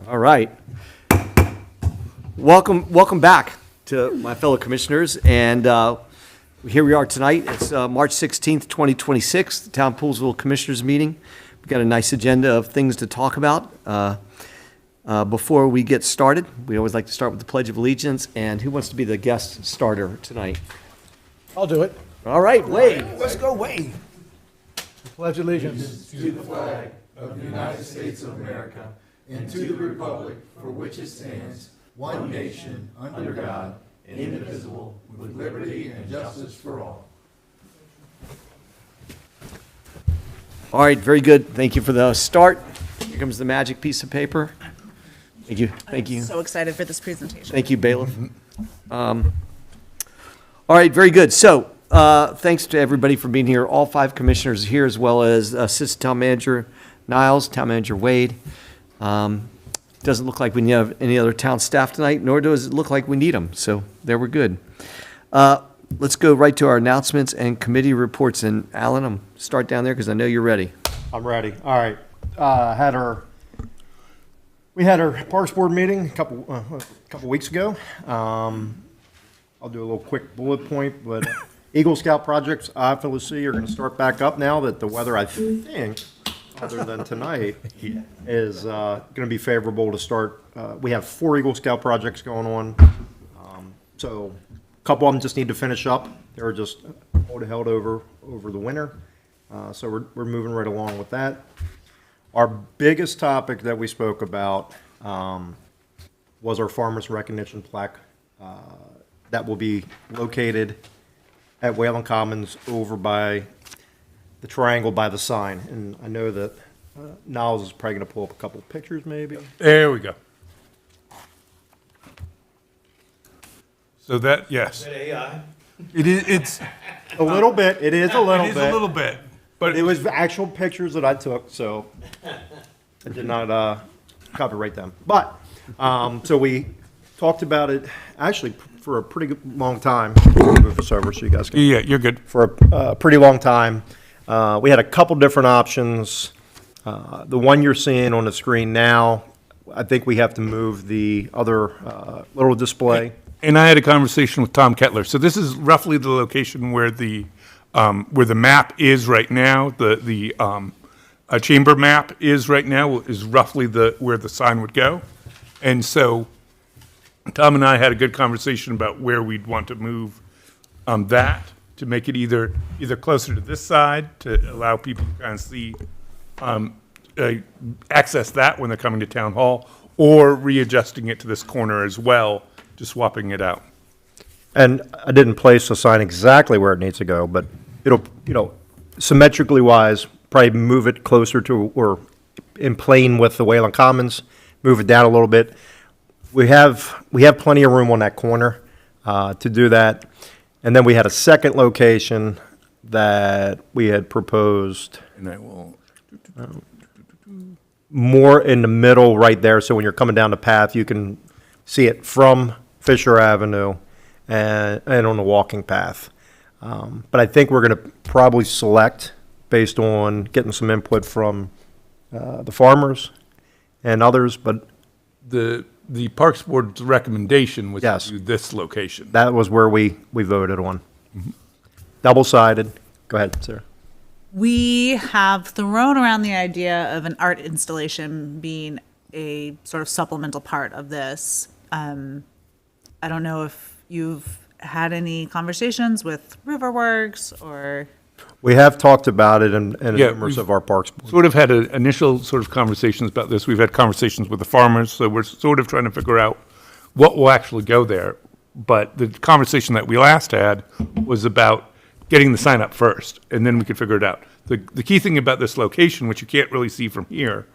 All right. Welcome back to my fellow commissioners. And here we are tonight. It's March 16th, 2026, the Town Poolesville Commissioners Meeting. We've got a nice agenda of things to talk about. Before we get started, we always like to start with the Pledge of Allegiance. And who wants to be the guest starter tonight? I'll do it. All right, Wade. Let's go, Wade. Pledge allegiance. To the flag of the United States of America and to the republic for which it stands, one nation, under God, indivisible, with liberty and justice for all. All right, very good. Thank you for the start. Here comes the magic piece of paper. Thank you. Thank you. So excited for this presentation. Thank you, Bailiff. All right, very good. So, thanks to everybody for being here. All 5 commissioners here, as well as Assistant Town Manager Niles, Town Manager Wade. Doesn't look like we have any other town staff tonight, nor does it look like we need them. So there we're good. Let's go right to our announcements and committee reports. And Alan, I'm start down there because I know you're ready. I'm ready. All right. We had our Parks Board meeting a couple weeks ago. I'll do a little quick bullet point, but Eagle Scout projects, obviously, are going to start back up now that the weather, I think, other than tonight, is going to be favorable to start. We have 4 Eagle Scout projects going on. So a couple of them just need to finish up. They were just held over the winter. So we're moving right along with that. Our biggest topic that we spoke about was our Farmers Recognition Plaque that will be located at Whalen Commons over by the triangle by the sign. And I know that Niles is probably going to pull up a couple of pictures maybe. There we go. So that, yes. AI? It is, it's, A little bit. It is a little it is bit. a little bit, but It was actual pictures that I took, so I did not copyright them. But, so we talked about it actually for a pretty long time. Move this over so you guys can. yeah, you're good. For a pretty long time. We had a couple different options. The one you're seeing on the screen now, I think we have to move the other little display. And I had a conversation with Tom Kettler. So this is roughly the location where the map is right now. The chamber map is right now is roughly where the sign would go. And so Tom and I had a good conversation about where we'd want to move that to make it either closer to this side to allow people to kind of see, access that when they're coming to town hall, or readjusting it to this corner as well, just swapping it out. And I didn't place the sign exactly where it needs to go, but it'll, symmetrically wise, probably move it closer to, or in plane with the Whalen Commons, move it down a little bit. We have plenty of room on that corner to do that. And then we had a second location that we had proposed And I will. more in the middle right there. So when you're coming down the path, you can see it from Fisher Avenue and on the walking path. But I think we're going to probably select based on getting some input from the farmers and others. But The Parks Board's recommendation was Yes. to do this location. that was where we voted on. Double-sided. Go ahead, Sarah. We have thrown around the idea of an art installation being a sort of supplemental part of this. I don't know if you've had any conversations with Riverworks or... We have talked about it in Yeah, numerous we've of our parks. boards. Sort of had initial sort of conversations about this. We've had conversations with the farmers, so we're sort of trying to figure out what will actually go there. But the conversation that we last had was about getting the sign up first, and then we could figure it out. The key thing about this location, which you can't really see from here,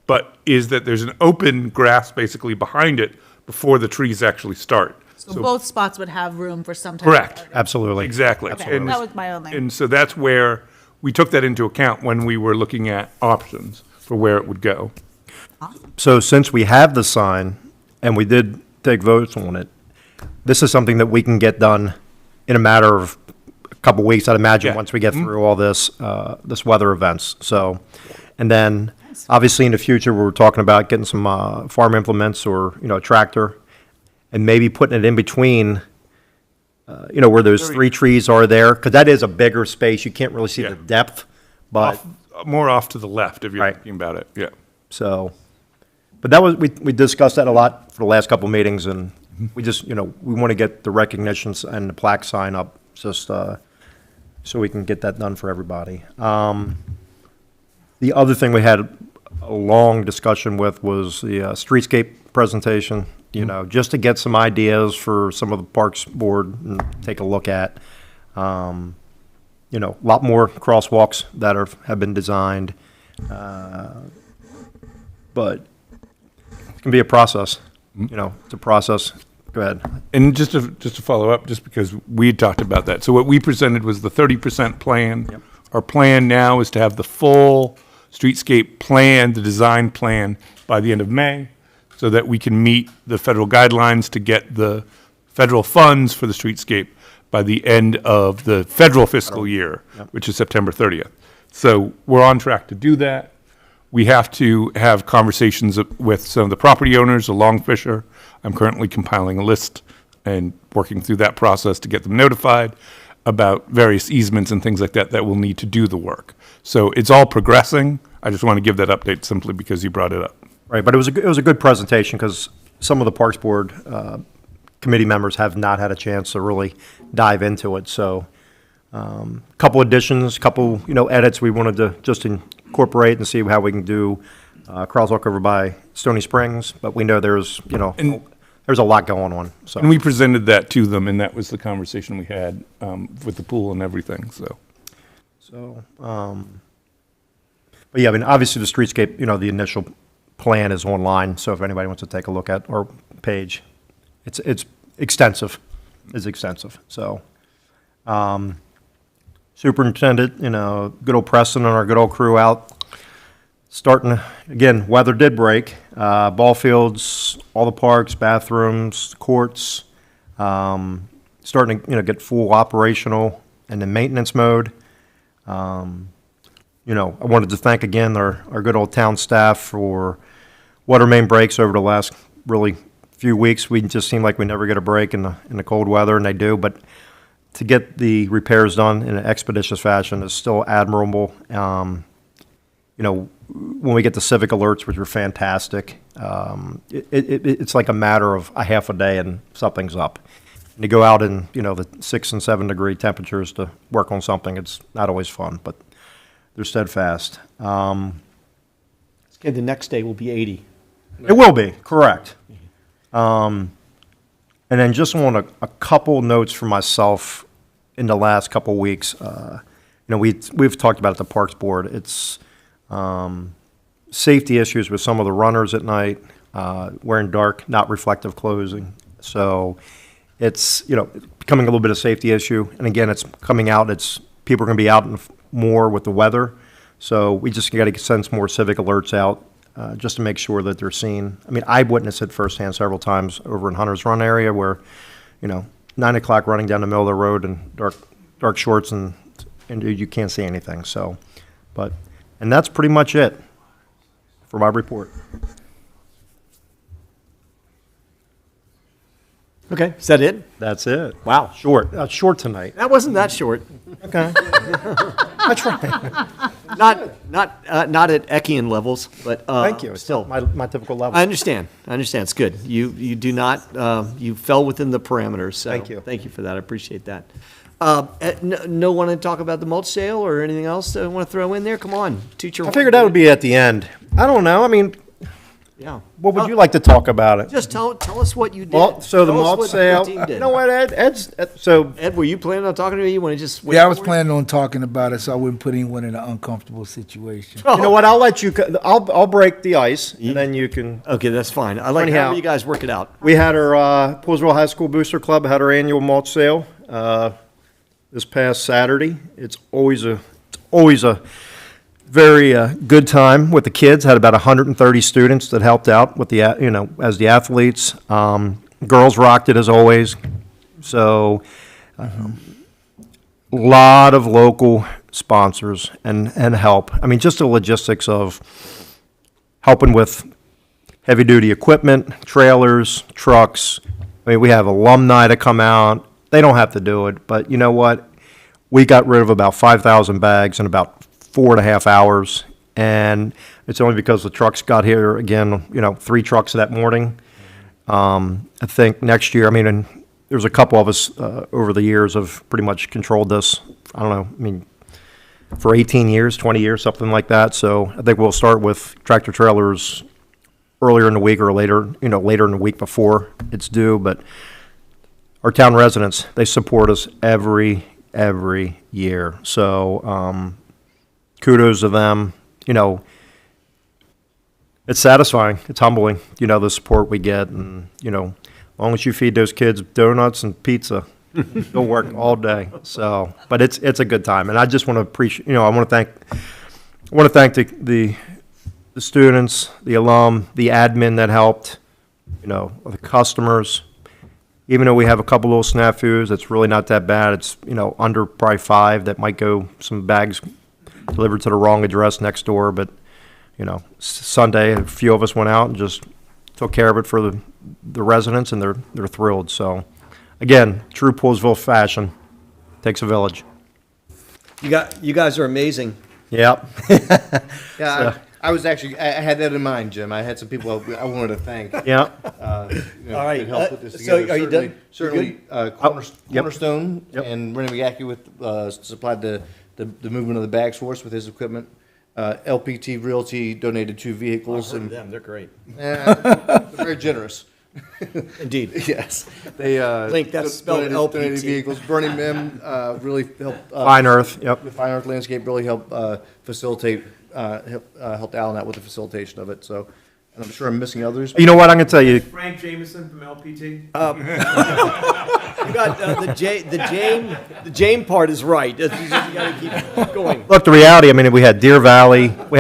but is that there's an open grass basically behind it before the trees actually start. So both spots would have room for some type Correct. of... Absolutely. Exactly. Okay, that was my only... And so that's where we took that into account when we were looking at options for where it would go. So since we have the sign, and we did take votes on it, this is something that we can get done in a matter of a couple weeks, I'd imagine, Yeah. once we get through all this, this weather events. So, and then Nice. Obviously, in the future, we're talking about getting some farm implements or, a tractor, and maybe putting it in between, where those three trees are there, because that is a bigger space. You can't really see Yeah. the depth, but, More off to the left if you're Right. thinking about it, yeah. so, but that was, we discussed that a lot for the last couple of meetings, and we just, we want to get the recognitions and the plaque sign up, just so we can get that done for everybody. The other thing we had a long discussion with was the streetscape presentation, just to get some ideas for some of the Parks Board and take a look at. A lot more crosswalks that have been designed. But it can be a process, it's a process. Go ahead. And just to follow up, just because we had talked about that. So what we presented was the 30% plan. Yep. Our plan now is to have the full streetscape plan, the design plan, by the end of May, so that we can meet the federal guidelines to get the federal funds for the streetscape by the end of the federal fiscal year, which is September 30th. So we're on track to do that. We have to have conversations with some of the property owners along Fisher. I'm currently compiling a list and working through that process to get them notified about various easements and things like that that will need to do the work. So it's all progressing. I just want to give that update simply because you brought it up. Right, but it was a good presentation because some of the Parks Board committee members have not had a chance to really dive into it. So, couple additions, couple edits we wanted to just incorporate and see how we can do crosswalk over by Stony Springs. But we know there's there's a lot going on. So And we presented that to them, and that was the conversation we had with the pool and everything. So but yeah, I mean obviously the streetscape, the initial plan is online. So if anybody wants to take a look at our page, it's extensive. It's extensive. So. Superintendent, good old Preston and our good old crew out. Starting, again, weather did break. Ball fields, all the parks, bathrooms, courts, starting to, get full operational and in maintenance mode. I wanted to thank again our good old town staff for water main breaks over the last really few weeks. We just seem like we never get a break in the cold weather, and they do, but to get the repairs done in an expeditious fashion is still admirable. When we get the civic alerts, which are fantastic, it's like a matter of a half a day and something's up. And you go out in, the 6 and 7 degree temperatures to work on something, it's not always fun, but they're steadfast. Okay, the next day will be 80. It will be, correct. And then just want a couple notes for myself in the last couple weeks. We've talked about it at the Parks Board. It's safety issues with some of the runners at night, wearing dark, not reflective clothing. So it's, becoming a little bit of safety issue. And again, it's coming out. People are going to be out more with the weather. So we just got to send some more civic alerts out. Just to make sure that they're seen. I mean, I witnessed it firsthand several times over in Hunter's Run area where, 9 o'clock running down the middle of the road in dark shorts and you can't see anything. So, and that's pretty much it for my report. Okay, is that it? That's it. Wow. Short tonight. That wasn't that short. Okay. I tried. Not at Echian levels, but Thank you. It's still. my typical level. I understand. It's good. You do not, you fell within the parameters, so. Thank you. Thank you for that. I appreciate that. No one to talk about the mulch sale or anything else that I want to throw in there? Come on, toot your I horn. figured that would be at the end. I don't know. I mean, Yeah. what would you like to talk about it? Just tell us what you did. Well, so the Tell us mulch what sale, your team did. you know what, so Ed, were you planning on talking to me? You want to just wait Yeah, I was for it? planning on talking about it, so I wouldn't put anyone in an uncomfortable situation. you know what? I'll let you. I'll break the ice, and then you can. Okay, that's fine. I like Anyhow. how you guys work it out. We had our Poolesville High School Booster Club had our annual mulch sale this past Saturday. It's always a very good time with the kids. Had about 130 students that helped out with as the athletes. Girls rocked it as always. So. A lot of local sponsors and help. I mean, just the logistics of, helping with heavy-duty equipment, trailers, trucks. I mean, we have alumni to come out. They don't have to do it, but you know what? We got rid of about 5,000 bags in about 4.5 hours, and it's only because the trucks got here again, 3 trucks that morning. I think next year, I mean, and there's a couple of us over the years have pretty much controlled this. I don't know, I mean, for 18 years, 20 years, something like that. So I think we'll start with tractor trailers earlier in the week or later, later in the week before it's due. But our town residents, they support us every year. So kudos to them. It's satisfying. It's humbling, the support we get. And, as long as you feed those kids donuts and pizza, they'll work all day. So, but it's a good time. And I just want to appreciate, I want to thank the students, the alum, the admin that helped, the customers. Even though we have a couple little snafus, it's really not that bad. It's, under probably 5 that might go, some bags delivered to the wrong address next door. But, Sunday, a few of us went out and just took care of it for the residents, and they're thrilled. So, again, true Poolesville fashion. Takes a village. You guys are amazing. Yep. Yeah, I was actually, I had that in mind, Jim. I had some people I wanted to thank. Yeah. All right, That helped put this so together. are you done? Certainly, Yep. Cornerstone Yep. and Renee McGackey supplied the movement of the bags for us with his equipment. LPT Realty donated 2 vehicles. And them. They're great. they're very generous. Indeed. Yes. They Link, that's spelled donated LPT. vehicles. Burning Man really helped. Fine Earth, yep. The Fine Earth Landscape really helped facilitate, helped Alan out with the facilitation of it. So, and I'm sure I'm missing others. You know what, I'm going to tell you, Frank Jameson from LPT. You got the Jane part is right. You got to keep going. look, the reality, I mean, we had Deer Valley, we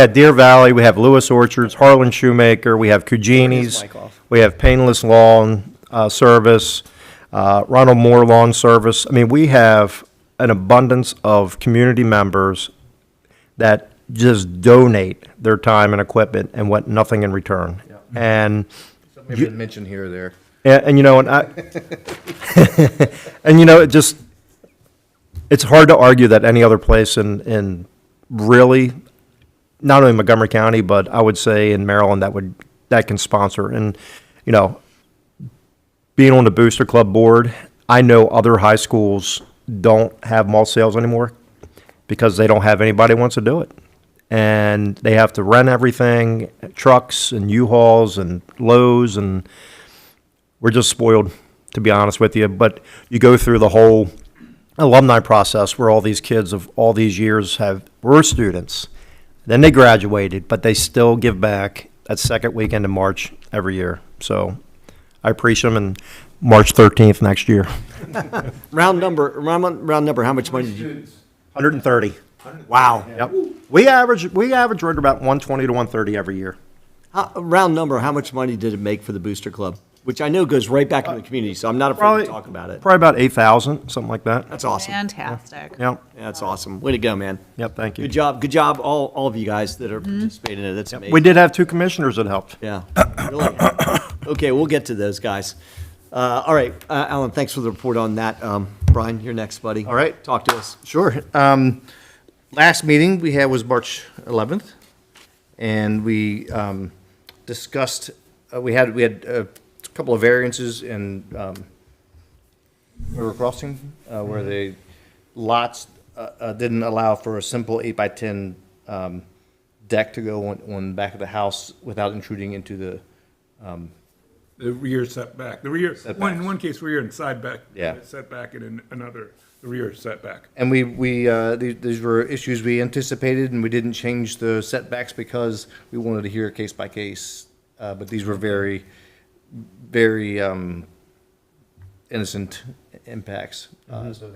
have Lewis Orchards, Harlan Shoemaker, we have Cugini's, mic off. we have Painless Lawn Service, Ronald Moore Lawn Service. I mean, we have an abundance of community members that just donate their time and equipment and want nothing in return. And Maybe I didn't mention here or there. And it just, it's hard to argue that any other place in really, not only Montgomery County, but I would say in Maryland that can sponsor. And, being on the Booster Club board, I know other high schools don't have malt sales anymore because they don't have anybody who wants to do it. And they have to rent everything, trucks and U-Hauls and Lowe's, and we're just spoiled, to be honest with you. But you go through the whole alumni process where all these kids of all these years were students. Then they graduated, but they still give back that second weekend in March every year. So I appreciate them, and March 13th next year. Round number, how much money did you? 130. Wow. Yep. We average right about 120 to 130 every year. Round number, how much money did it make for the Booster Club? Which I know goes right back into the community, so I'm not afraid to talk about it. Probably about 8,000, something like that. That's awesome. Fantastic. Yep. Yeah, that's awesome. Way to go, man. Yep. Thank you. Good job, all of you guys that are participating in it. That's amazing. We did have 2 commissioners that helped. Yeah, really. Okay, we'll get to those guys. All right, Alan, thanks for the report on that. Brian, you're next, buddy. All right. Talk to us. Sure. Last meeting we had was March 11th, and we discussed, we had a couple of variances in River Crossing, where the lots didn't allow for a simple 8x10 deck to go on the back of the house without intruding into the, The rear setback, in one case, rear and side back. Yeah. Setback, and in another, the rear setback. and these were issues we anticipated, and we didn't change the setbacks because we wanted to hear case by case. But these were very, very innocent impacts, so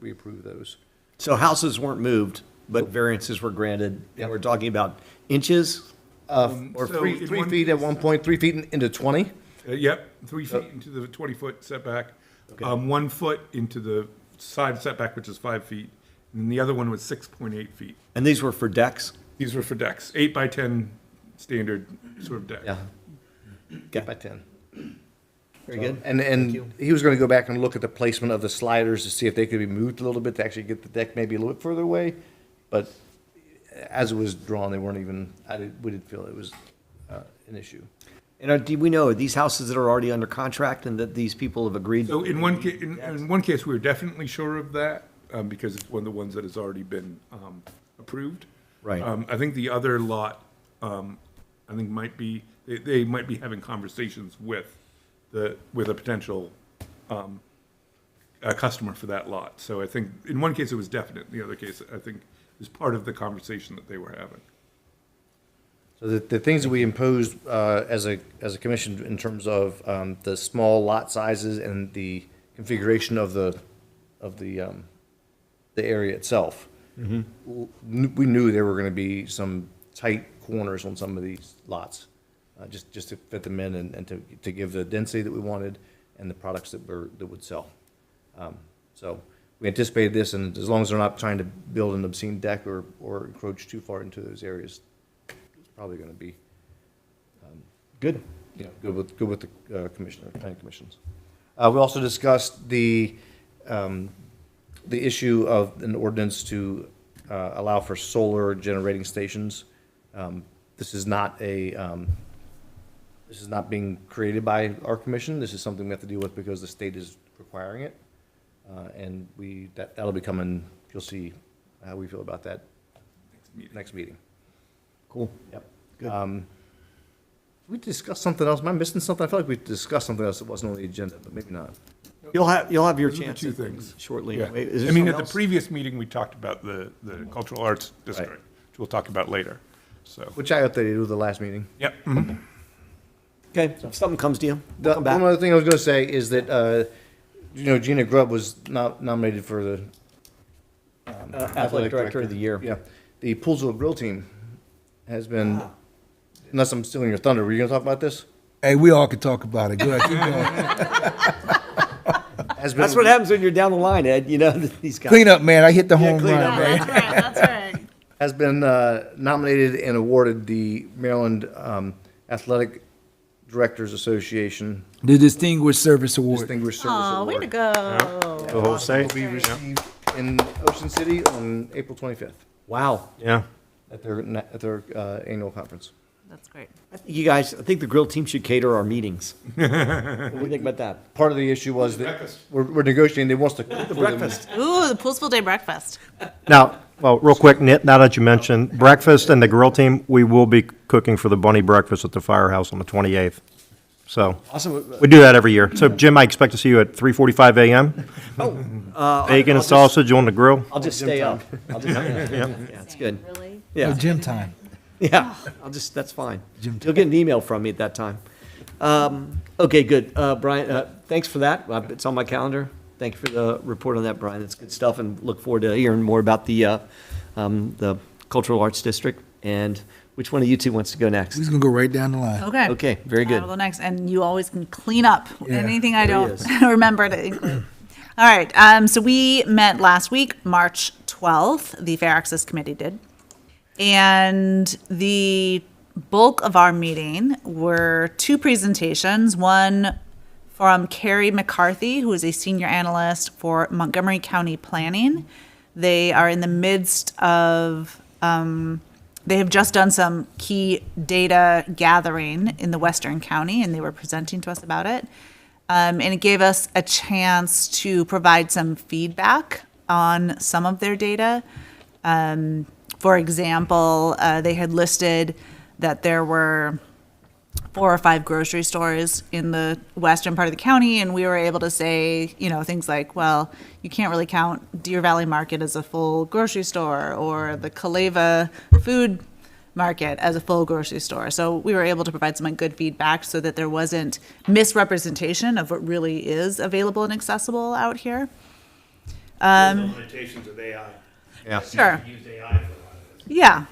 we approved those. So houses weren't moved, but variances were granted, and we're talking about inches? Or So three in three one feet at case- one point, 3 feet into 20. Yep, 3 feet into the 20-foot setback, 1 foot into the side setback, which is 5 feet, and the other one was 6.8 feet. And these were for decks? These were for decks, 8x10 standard sort of deck. Yeah, 8 by 10. very good. And he was gonna go back and look at the placement of the sliders to see if they could be moved a little bit to actually get the deck maybe a little bit further away. But as it was drawn, they weren't even, we didn't feel it was an issue. And do we know, are these houses that are already under contract and that these people have agreed? So in one case, we were definitely sure of that, because it's one of the ones that has already been approved. Right. I think the other lot, I think they might be having conversations with a potential customer for that lot. So I think in one case it was definite, in the other case, I think is part of the conversation that they were having. So the things that we imposed as a commission in terms of the small lot sizes and the configuration of the area itself, we knew there were going to be some tight corners on some of these lots, just to fit them in and to give the density that we wanted and the products that would sell. So we anticipated this, and as long as they're not trying to build an obscene deck or encroach too far into those areas, probably going to be, Good. good with the planning commissions. We also discussed the issue of an ordinance to allow for solar generating stations. This is not being created by our commission. This is something we have to deal with because the state is requiring it. And that'll be coming, you'll see how we feel about that next meeting. Cool. Yep. Good. We discussed something else. Am I missing something? I feel like we discussed something else that wasn't on the agenda, but maybe not. You'll have your Those are the chance two things. shortly. Yeah. Wait, is there I mean, something at the else? previous meeting, we talked about the cultural arts district, which we'll talk about later, so. Which I updated with the last meeting. Yep. Okay, if something comes to you, The, come one back. other thing I was going to say is that, Gina Grubb was nominated for the Athletic Director of the Year. Yeah. The Poolesville Grill team has been, unless I'm stealing your thunder, were you going to talk about this? Hey, we all can talk about it. Go ahead, keep going. Has been, That's what happens when you're down the line, Ed, you know, these guys. Clean up, man. I hit the home clean run, up. man. That's right, that's right. has been nominated and awarded the Maryland Athletic Directors Association The Distinguished Service Award. Distinguished Service Oh, Award. way to go. Will be received in Ocean City on April 25th Wow. at their annual conference. That's great. I think the grill team should cater our meetings. What do you think about that? Part of the issue was that we're negotiating, they wants to cook for them. Breakfast. Ooh, the Poolesville Day breakfast. Now, well, real quick, now that you mentioned breakfast and the grill team, we will be cooking for the bunny breakfast at the firehouse on the 28th. So, Awesome. we do that every year. So, Jim, I expect to see you at 3:45 a.m. Bacon and sausage on the grill. I'll just stay up. Yeah, it's good. Really? Oh, Yeah, gym time. yeah, that's fine. Jim- You'll get an email from me at that time. Okay, good. Brian, thanks for that. It's on my calendar. Thank you for the report on that, Brian. That's good stuff, and look forward to hearing more about the Cultural Arts District. And which one of you two wants to go next? We're going to go right down the line. Okay. Okay, very good. I'll go next, and you always can clean up Yeah. anything I There he don't is. remember to include. All right, so we met last week, March 12th, the Fair Access Committee did. And the bulk of our meeting were two presentations, one from Carrie McCarthy, who is a senior analyst for Montgomery County Planning. They are in the midst of, they have just done some key data gathering in the Western County, and they were presenting to us about it. And it gave us a chance to provide some feedback on some of their data. For example, they had listed that there were 4 or 5 grocery stores in the western part of the county, and we were able to say, things like, well, you can't really count Deer Valley Market as a full grocery store, or the Kaleva Food Market as a full grocery store. So we were able to provide some good feedback so that there wasn't misrepresentation of what really is available and accessible out here. Limitations of AI. Sure. Use AI for a lot of this. Yeah,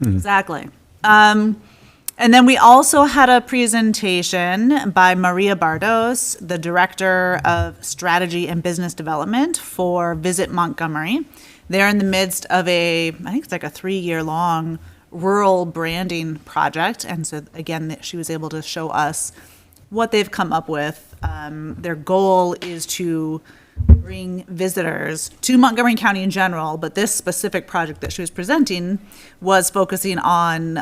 exactly. And then we also had a presentation by Maria Bardos, the Director of Strategy and Business Development for Visit Montgomery. They're in the midst of I think it's like a 3-year-long rural branding project. And so again, she was able to show us what they've come up with. Their goal is to bring visitors to Montgomery County in general, but this specific project that she was presenting was focusing on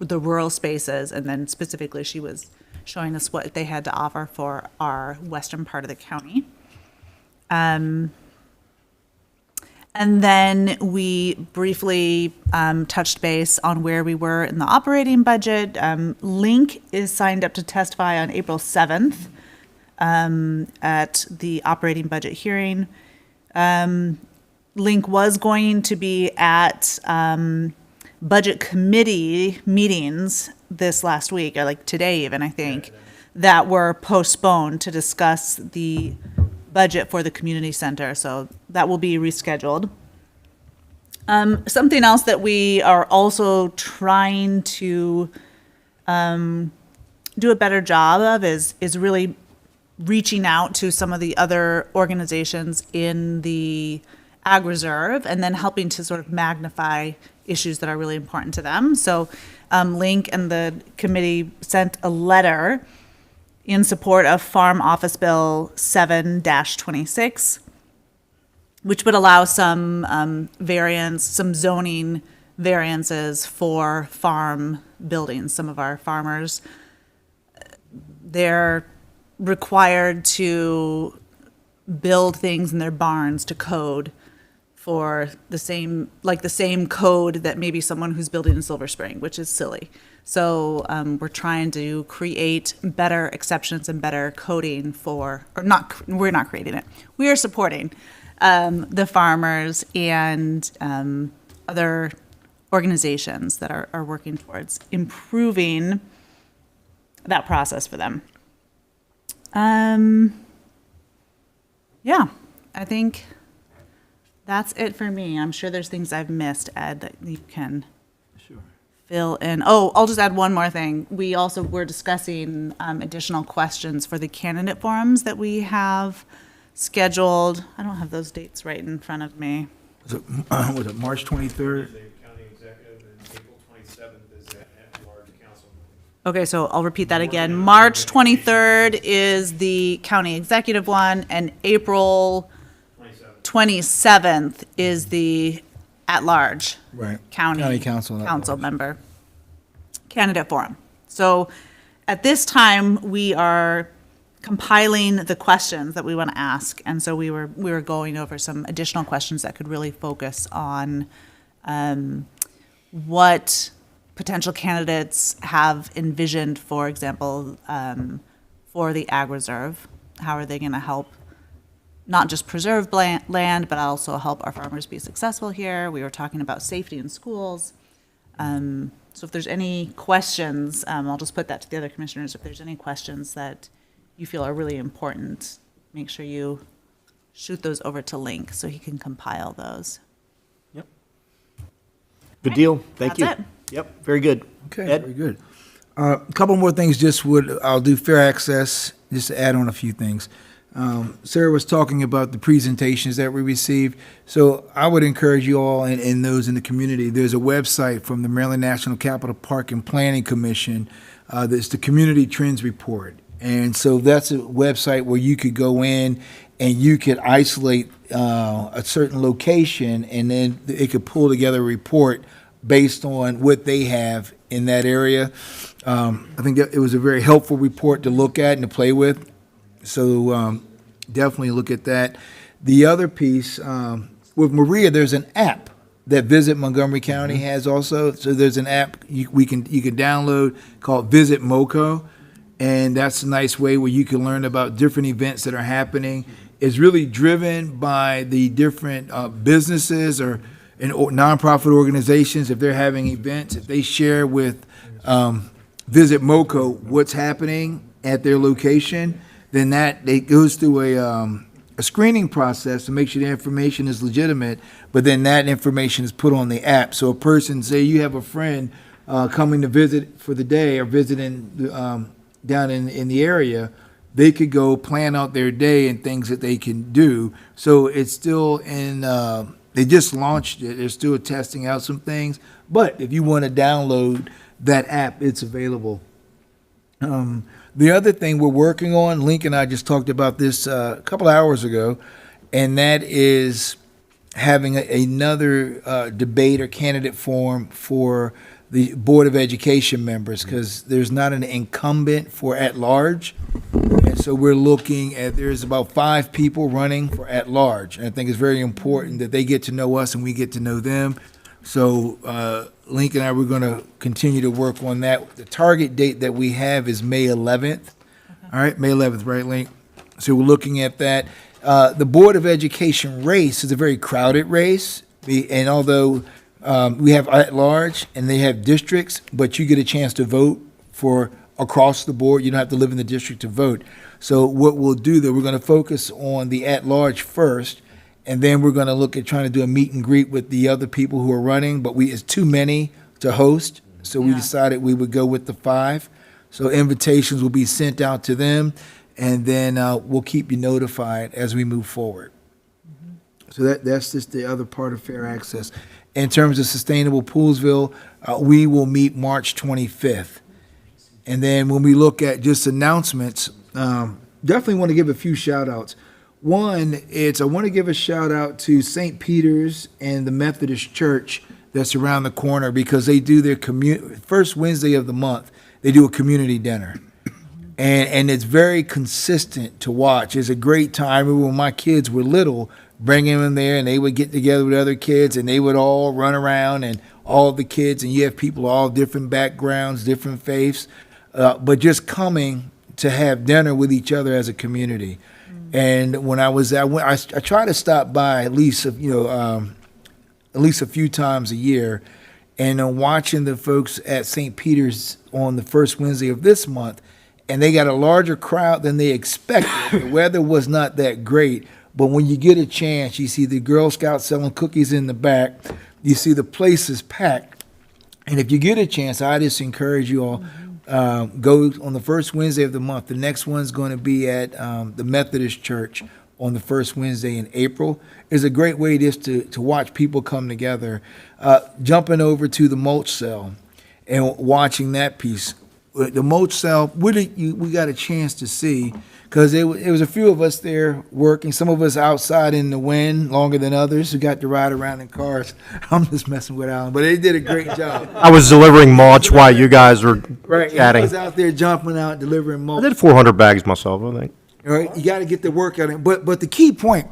the rural spaces, and then specifically she was showing us what they had to offer for our western part of the county. And then we briefly touched base on where we were in the operating budget. Link is signed up to testify on April 7th at the operating budget hearing. Link was going to be at budget committee meetings this last week, or like today even, I think, that were postponed to discuss the budget for the community center, so that will be rescheduled. Something else that we are also trying to do a better job of is really reaching out to some of the other organizations in the Ag Reserve and then helping to sort of magnify issues that are really important to them. So Link and the committee sent a letter in support of Farm Office Bill 7-26, which would allow some variance, some zoning variances for farm buildings. Some of our farmers, they're required to build things in their barns to code for the same code that maybe someone who's building in Silver Spring, which is silly. So we're trying to create better exceptions and better coding we're not creating it. We are supporting the farmers and other organizations that are working towards improving that process for them. Yeah, I think that's it for me. I'm sure there's things I've missed, Ed, that you can fill in. Oh, I'll just add one more thing. We also were discussing additional questions for the candidate forums that we have scheduled. I don't have those dates right in front of me. Was it March 23rd? The county executive, and April 27th is at large council. Okay, so I'll repeat that again. March 23rd is the county executive one, and April 27th is the at-large Right. county council. member candidate forum. So at this time, we are compiling the questions that we want to ask, and so we were going over some additional questions that could really focus on what potential candidates have envisioned, for example, for the Ag Reserve. How are they going to help not just preserve land, but also help our farmers be successful here? We were talking about safety in schools. So if there's any questions, I'll just put that to the other commissioners. If there's any questions that you feel are really important, make sure you shoot those over to Link so he can compile those. Yep. Good deal. Thank you. That's it. Yep, very good. Okay, Ed? very good. A couple more things, I'll do fair access, just to add on a few things. Sarah was talking about the presentations that we received. So I would encourage you all and those in the community, there's a website from the Maryland National Capital Park and Planning Commission. That's the Community Trends Report. And so that's a website where you could go in and you could isolate a certain location, and then it could pull together a report based on what they have in that area. I think that it was a very helpful report to look at and to play with. So definitely look at that. The other piece, with Maria, there's an app that Visit Montgomery County has also. So there's an app you can download called Visit MoCo, and that's a nice way where you can learn about different events that are happening. It's really driven by the different businesses or nonprofit organizations. If they're having events, if they share with Visit MoCo what's happening at their location, then it goes through a screening process to make sure the information is legitimate, but then that information is put on the app. So a person, say you have a friend coming to visit for the day or visiting down in the area, they could go plan out their day and things that they can do. So it's still in, they just launched it. They're still testing out some things, But if you want to download that app, it's available. The other thing we're working on, Link and I just talked about this a couple hours ago, and that is having another debate or candidate forum for the Board of Education members, because there's not an incumbent for at-large. And so we're looking at, there's about 5 people running for at-large. And I think it's very important that they get to know us and we get to know them. So Link and I, we're going to continue to work on that. The target date that we have is May 11th. All right, May 11th, right, Link? So we're looking at that. The Board of Education race is a very crowded race. And although we have at-large and they have districts, but you get a chance to vote for across the board. You don't have to live in the district to vote. So what we'll do, though, we're going to focus on the at-large first, and then we're going to look at trying to do a meet and greet with the other people who are running, but it's too many to host, so we decided we would go with the 5. So invitations will be sent out to them, and then we'll keep you notified as we move forward. So that's just the other part of fair access. In terms of Sustainable Poolesville, we will meet March 25th. And then when we look at just announcements, definitely want to give a few shout outs. One, I want to give a shout out to St. Peter's and the Methodist Church that's around the corner, because they do their first Wednesday of the month, they do a community dinner. And it's very consistent to watch. It's a great time. I remember when my kids were little, bringing them there, and they would get together with other kids, and they would all run around, and all the kids, and you have people all different backgrounds, different faiths, but just coming to have dinner with each other as a community. And when I was there, I try to stop by at least a few times a year, and watching the folks at St. Peter's on the first Wednesday of this month, and they got a larger crowd than they expected. The weather was not that great, but when you get a chance, you see the Girl Scouts selling cookies in the back, you see the place is packed, and if you get a chance, I just encourage you all, go on the first Wednesday of the month. The next one's going to be at the Methodist Church on the first Wednesday in April. It's a great way just to watch people come together. Jumping over to the mulch cell and watching that piece. The mulch cell, we got a chance to see, because it was a few of us there working, some of us outside in the wind longer than others who got to ride around in cars. I'm just messing with Alan, but they did a great job. I was delivering mulch while you guys were Right, I chatting. was out there jumping out, delivering I mulch. did 400 bags myself, I think. All right, you got to get the work out of it. But the key point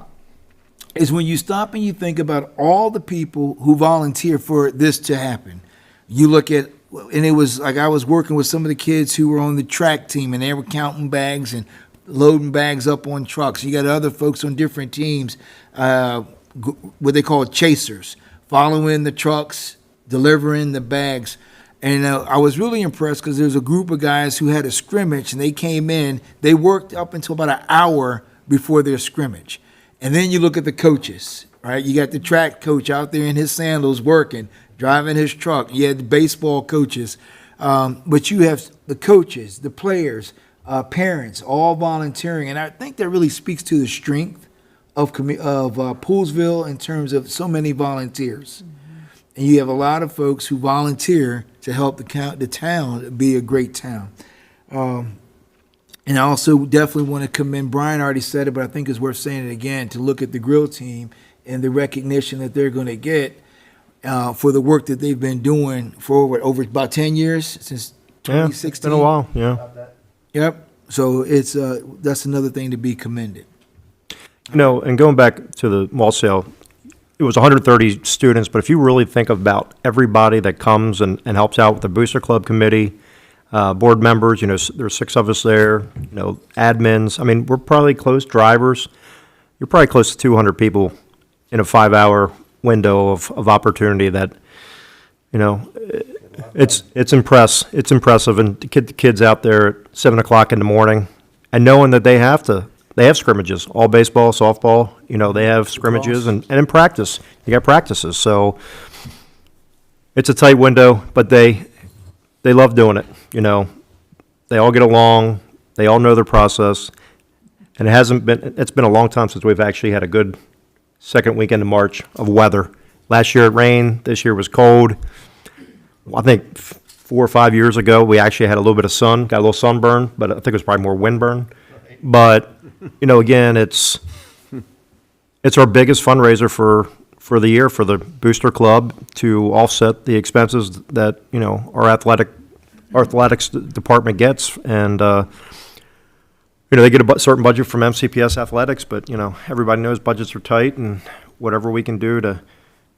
is when you stop and you think about all the people who volunteer for this to happen. You look at, and it was like I was working with some of the kids who were on the track team, and they were counting bags and loading bags up on trucks. You got other folks on different teams, what they call chasers, following the trucks, delivering the bags. And I was really impressed because there was a group of guys who had a scrimmage, and they came in. They worked up until about an hour before their scrimmage. And then you look at the coaches, right? You got the track coach out there in his sandals working, driving his truck. You had the baseball coaches. But you have the coaches, the players, parents, all volunteering. And I think that really speaks to the strength of Poolesville in terms of so many volunteers. And you have a lot of folks who volunteer to help the town be a great town. And I also definitely want to commend, Brian already said it, but I think it's worth saying it again, to look at the grill team and the recognition that they're going to get for the work that they've been doing for over about 10 years, since Yeah, 2016. it's been a while, yeah. Yep. So it's that's another thing to be commended. You know, and going back to the mall sale, it was 130 students, but if you really think about everybody that comes and helps out with the Booster Club committee, board members, you know, there's 6 of us there, you know, admins, I mean, we're probably close, drivers, you're probably close to 200 people in a 5-hour window of opportunity that, you know, it's impressive, and to get the kids out there at 7 o'clock in the morning and knowing that they have scrimmages, all baseball, softball, you know, they have scrimmages, and in practice, you got practices, so it's a tight window, but they love doing it, you know, they all get along, they all know their process, and it's been a long time since we've actually had a good second weekend of March of weather. Last year it rained, this year was cold. I think 4 or 5 years ago, we actually had a little bit of sun, got a little sunburn, but I think it was probably more windburn. But, again, it's our biggest fundraiser for the year for the Booster Club to offset the expenses that, our athletics department gets. And, they get a certain budget from MCPS Athletics, but, everybody knows budgets are tight, and whatever we can do to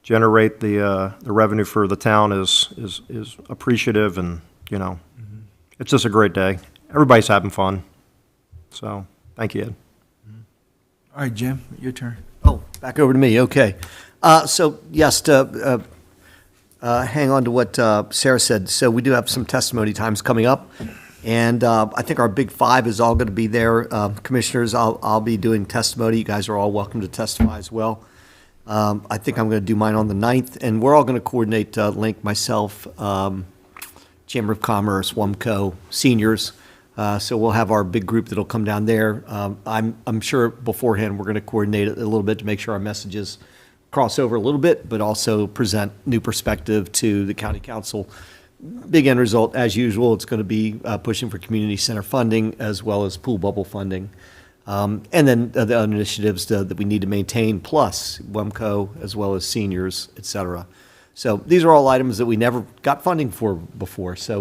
generate the revenue for the town is appreciative, and, it's just a great day. Everybody's having fun. So, thank you, Ed. All right, Jim, your turn. Oh, back over to me, okay. So, yes, to hang on to what Sarah said, so we do have some testimony times coming up, and I think our big five is all going to be there. Commissioners, I'll be doing testimony. You guys are all welcome to testify as well. I think I'm going to do mine on the 9th, and we're all going to coordinate, Link, myself, Chamber of Commerce, WUMCO, seniors. So we'll have our big group that'll come down there. I'm sure beforehand we're going to coordinate it a little bit to make sure our messages cross over a little bit, but also present new perspective to the county council. Big end result, as usual, it's going to be pushing for community center funding as well as pool bubble funding. And then the other initiatives that we need to maintain, plus WUMCO as well as seniors, et cetera. So these are all items that we never got funding for before. So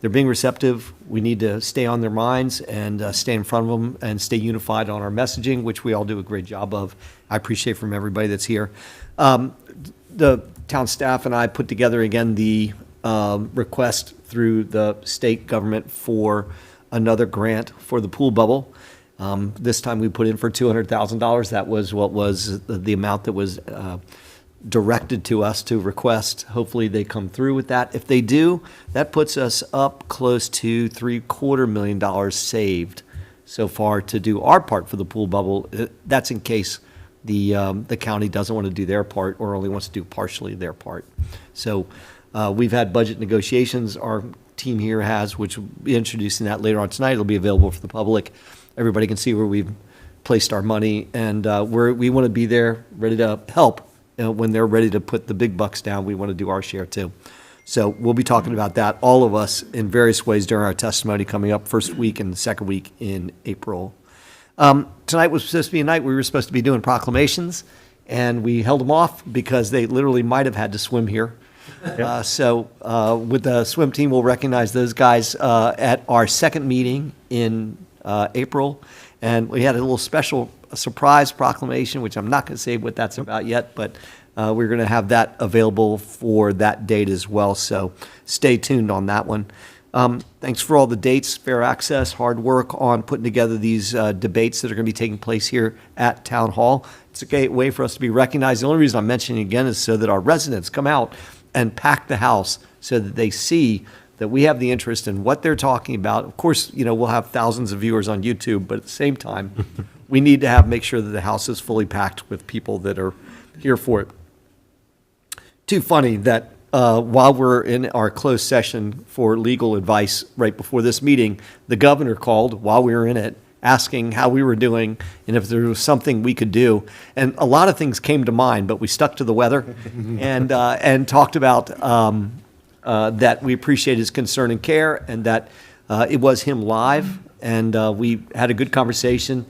they're being receptive. We need to stay on their minds and stay in front of them and stay unified on our messaging, which we all do a great job of. I appreciate from everybody that's here. The town staff and I put together again the request through the state government for another grant for the pool bubble. This time we put in for $200,000. That was what was the amount that was directed to us to request. Hopefully they come through with that. If they do, that puts us up close to $750,000 saved so far to do our part for the pool bubble. That's in case the county doesn't want to do their part or only wants to do partially their part. So we've had budget negotiations. Our team here has, which we'll be introducing that later on tonight. It'll be available for the public. Everybody can see where we've placed our money, and we want to be there, ready to help. When they're ready to put the big bucks down, we want to do our share too. So we'll be talking about that, all of us, in various ways during our testimony coming up first week and second week in April. Tonight was supposed to be a night we were supposed to be doing proclamations, and we held them off because they literally might have had to swim here. So with the swim team, we'll recognize those guys at our second meeting in April. And we had a little special surprise proclamation, which I'm not going to say what that's about yet, but we're going to have that available for that date as well. So stay tuned on that one. Thanks for all the dates, fair access, hard work on putting together these debates that are going to be taking place here at Town Hall. It's a great way for us to be recognized. The only reason I'm mentioning it again is so that our residents come out and pack the house so that they see that we have the interest in what they're talking about. Of course, we'll have thousands of viewers on YouTube, but at the same time, we need to make sure that the house is fully packed with people that are here for it. Too funny that while we're in our closed session for legal advice right before this meeting, the governor called while we were in it, asking how we were doing and if there was something we could do. And a lot of things came to mind, but we stuck to the weather and talked about that we appreciate his concern and care, and that it was him live, and we had a good conversation.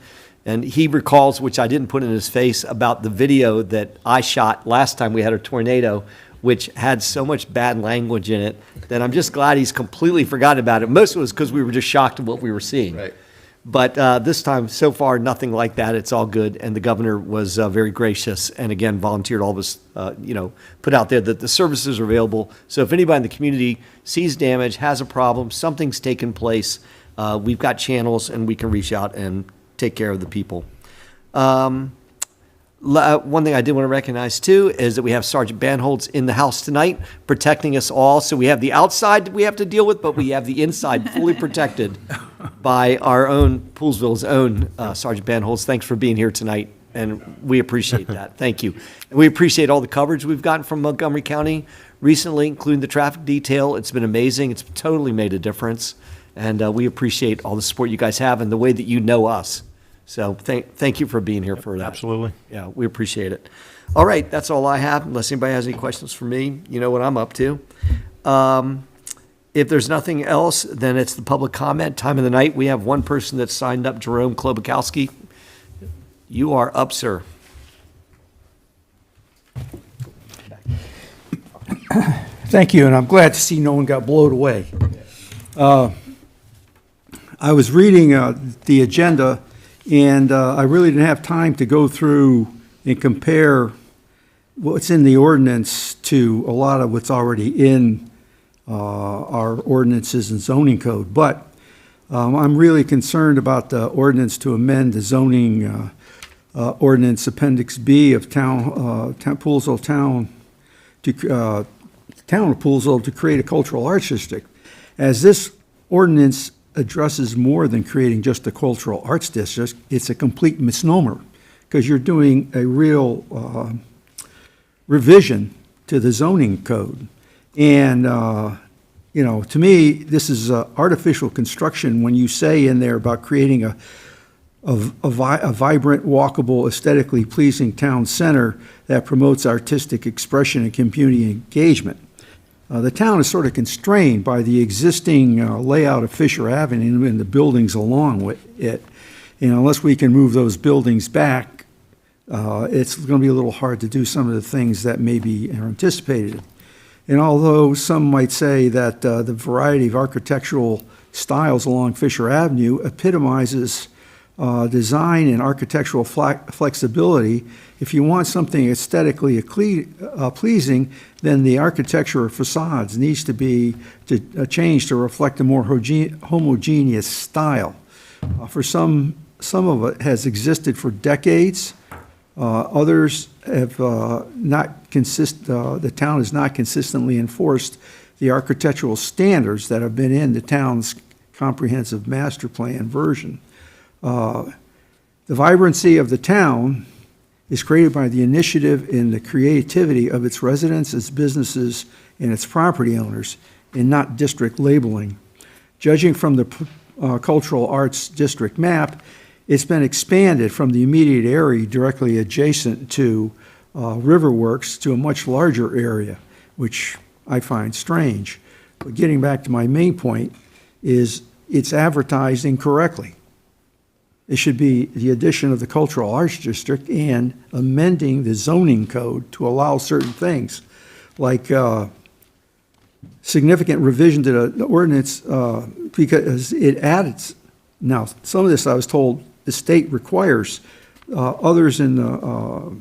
And he recalls, which I didn't put in his face, about the video that I shot last time we had a tornado, which had so much bad language in it that I'm just glad he's completely forgotten about it. Most of it was because we were just shocked at what we were seeing. Right. But this time, so far, nothing like that. It's all good. And the governor was very gracious and, again, volunteered all of us, put out there that the services are available. So if anybody in the community sees damage, has a problem, something's taken place, we've got channels and we can reach out and take care of the people. One thing I did want to recognize, too, is that we have Sergeant Banholtz in the house tonight, protecting us all. So we have the outside we have to deal with, but we have the inside fully protected by our own, Poolesville's own Sergeant Banholtz. Thanks for being here tonight, and we appreciate that. Thank you. And we appreciate all the coverage we've gotten from Montgomery County recently, including the traffic detail. It's been amazing. It's totally made a difference, and we appreciate all the support you guys have and the way that you know us. So thank you for being here for that. Absolutely. Yeah, we appreciate it. All right, that's all I have, unless anybody has any questions for me. You know what I'm up to. If there's nothing else, then it's the public comment time of the night. We have one person that's signed up, Jerome Klobakowski. You are up, sir. Thank you, and I'm glad to see no one got blown away. I was reading the agenda, and I really didn't have time to go through and compare what's in the ordinance to a lot of what's already in our ordinances and zoning code. But I'm really concerned about the ordinance to amend the zoning ordinance Appendix B of Poolesville Town to Town of Poolesville to create a cultural arts district. As this ordinance addresses more than creating just a cultural arts district, it's a complete misnomer, because you're doing a real revision to the zoning code. And, to me, this is artificial construction when you say in there about creating a vibrant, walkable, aesthetically pleasing town center that promotes artistic expression and community engagement. The town is sort of constrained by the existing layout of Fisher Avenue and the buildings along with it. And unless we can move those buildings back, it's going to be a little hard to do some of the things that maybe are anticipated. And although some might say that the variety of architectural styles along Fisher Avenue epitomizes design and architectural flexibility, if you want something aesthetically pleasing, then the architecture of facades needs to be changed to reflect a more homogeneous style. For some of it has existed for decades. Others have the town has not consistently enforced the architectural standards that have been in the town's comprehensive master plan version. The vibrancy of the town is created by the initiative and the creativity of its residents, its businesses, and its property owners, and not district labeling. Judging from the cultural arts district map, it's been expanded from the immediate area directly adjacent to Riverworks to a much larger area, which I find strange. But getting back to my main point is it's advertised incorrectly. It should be the addition of the cultural arts district and amending the zoning code to allow certain things, like significant revision to the ordinance because it adds. Now, some of this I was told the state requires. Others in the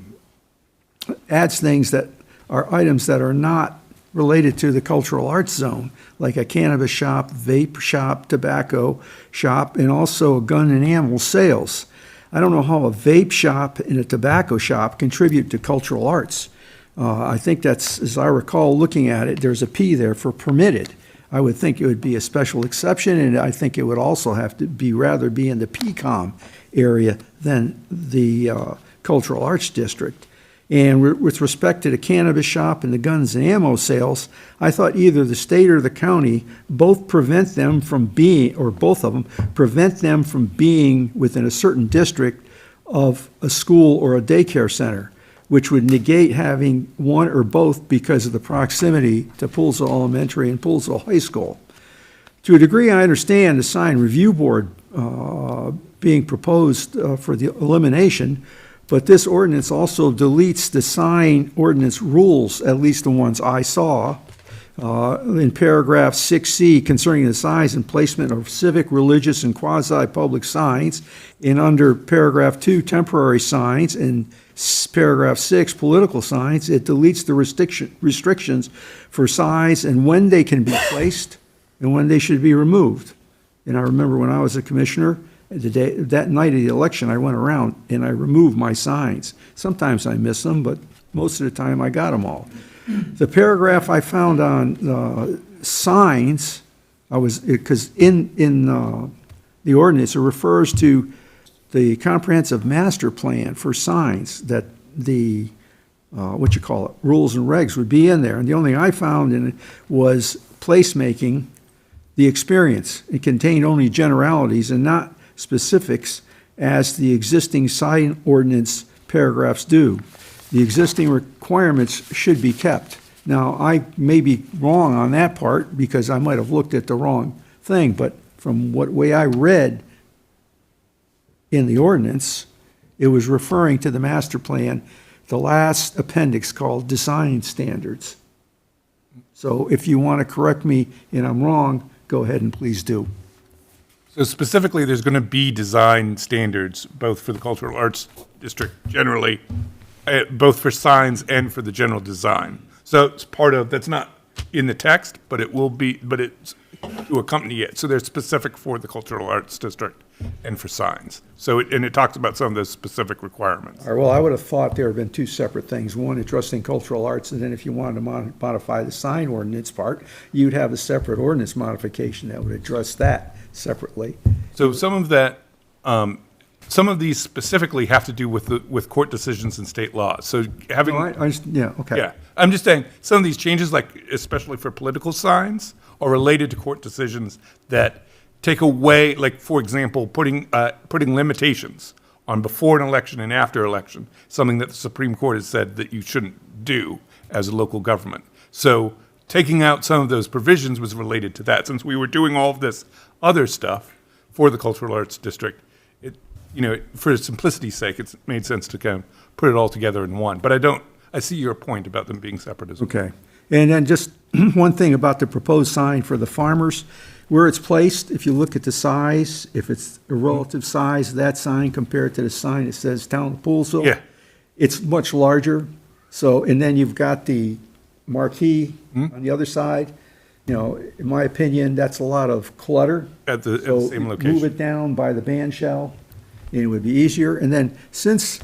adds things that are items that are not related to the cultural arts zone, like a cannabis shop, vape shop, tobacco shop, and also gun and animal sales. I don't know how a vape shop and a tobacco shop contribute to cultural arts. I think that's, as I recall looking at it, there's a P there for permitted. I would think it would be a special exception, and I think it would also have to be rather be in the PCOM area than the cultural arts district. And with respect to the cannabis shop and the guns and ammo sales, I thought either the state or the county both prevent them from being, or both of them, prevent them from being within a certain district of a school or a daycare center, which would negate having one or both because of the proximity to Poolesville Elementary and Poolesville High School. To a degree, I understand the sign review board being proposed for the elimination, but this ordinance also deletes the sign ordinance rules, at least the ones I saw, in paragraph 6C concerning the size and placement of civic, religious, and quasi-public signs, and under paragraph 2, temporary signs, and paragraph 6, political signs. It deletes the restrictions for size and when they can be placed and when they should be removed. And I remember when I was a commissioner, that night of the election, I went around and I removed my signs. Sometimes I miss them, but most of the time I got them all. The paragraph I found on signs, because in the ordinance, it refers to the comprehensive master plan for signs that the, rules and regs would be in there. And the only thing I found in it was placemaking, the experience. It contained only generalities and not specifics as the existing sign ordinance paragraphs do. The existing requirements should be kept. Now, I may be wrong on that part because I might have looked at the wrong thing, but from what way I read in the ordinance, it was referring to the master plan, the last appendix called design standards. So if you want to correct me and I'm wrong, go ahead and please do. So specifically, there's going to be design standards, both for the Cultural Arts District generally, both for signs and for the general design. So it's part of, that's not in the text, but it will be, but it's to accompany it. So they're specific for the Cultural Arts District and for signs. So, and it talks about some of those specific requirements. All right, well, I would have thought there have been two separate things. One addressing cultural arts, and then if you wanted to modify the sign ordinance part, you'd have a separate ordinance modification that would address that separately. So some of that, some of these specifically have to do with court decisions and state laws. So having. Yeah, okay. Yeah, I'm just saying, some of these changes, like especially for political signs, are related to court decisions that take away, like, for example, putting limitations on before an election and after election, something that the Supreme Court has said that you shouldn't do as a local government. So taking out some of those provisions was related to that. Since we were doing all of this other stuff for the Cultural Arts District, for simplicity's sake, it's made sense to kind of put it all together in one. But I see your point about them being separate as well. Okay. And then just one thing about the proposed sign for the farmers, where it's placed, if you look at the size, if it's a relative size of that sign compared to the sign that says Town of Poolesville. Yeah. It's much larger. So, and then you've got the marquee on the other side. In my opinion, that's a lot of clutter. At the So same Move location. it down by the band shell, and it would be easier. And then, since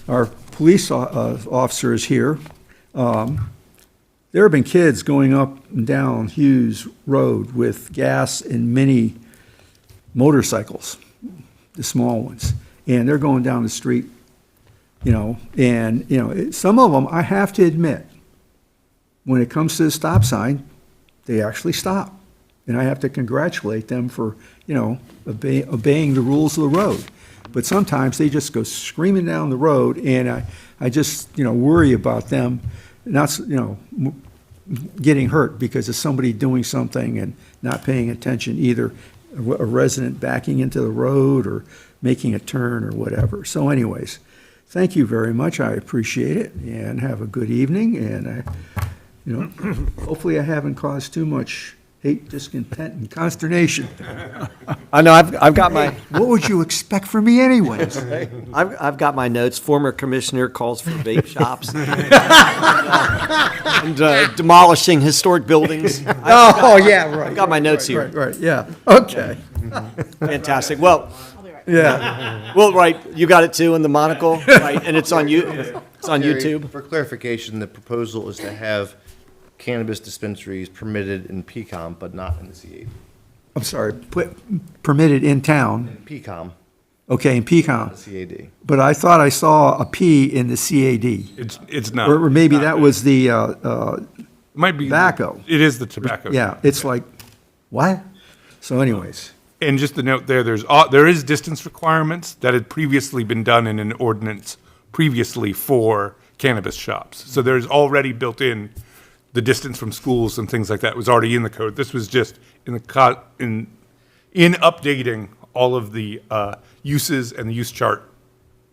our police officer is here, there have been kids going up and down Hughes Road with gas and mini motorcycles, the small ones, and they're going down the street, some of them, I have to admit, when it comes to the stop sign, they actually stop. And I have to congratulate them for, obeying the rules of the road. But sometimes they just go screaming down the road, and I just, worry about them not, getting hurt because of somebody doing something and not paying attention, either a resident backing into the road or making a turn or whatever. So anyways, thank you very much. I appreciate it, and have a good evening. And, hopefully I haven't caused too much hate, discontent, and consternation. I know, I've got my, What would you expect from me anyways? I've got my notes. Former commissioner calls for vape shops. And demolishing historic buildings. Oh, yeah, right. I've got my notes here. Right, yeah, okay, Fantastic. Well, yeah. you got it too in the monocle, right? And it's on it's on Terry, YouTube. For clarification, the proposal is to have cannabis dispensaries permitted in PCOM, but not in the CAD. I'm sorry, permitted in town, PCOM, okay, in PCOM, the CAD. but I thought I saw a P in the CAD. It's not. Or maybe Not that good. was the, Might be tobacco. It is the tobacco. yeah, it's like, what? So anyways, And just the note there is distance requirements that had previously been done in an ordinance previously for cannabis shops. So there's already built in the distance from schools and things like that was already in the code. This was just in updating all of the uses and the use chart.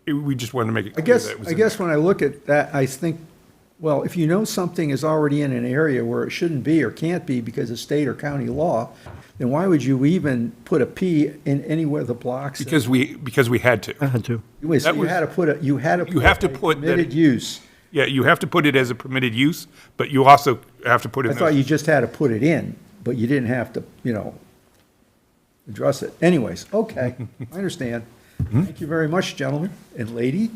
We just wanted to make it I clear guess, that it was I in guess there. when I look at that, I think, well, if you know something is already in an area where it shouldn't be or can't be because of state or county law, then why would you even put a P in anywhere of the blocks? Because we had to. Had to. Wait, so that you was- had to put you have to a put that- permitted use. Yeah, you have to put it as a permitted use, but you also have to put I in thought those. you just had to put it in, but you didn't have to, address it. Anyways, okay, I understand. Thank you very much, gentlemen and lady.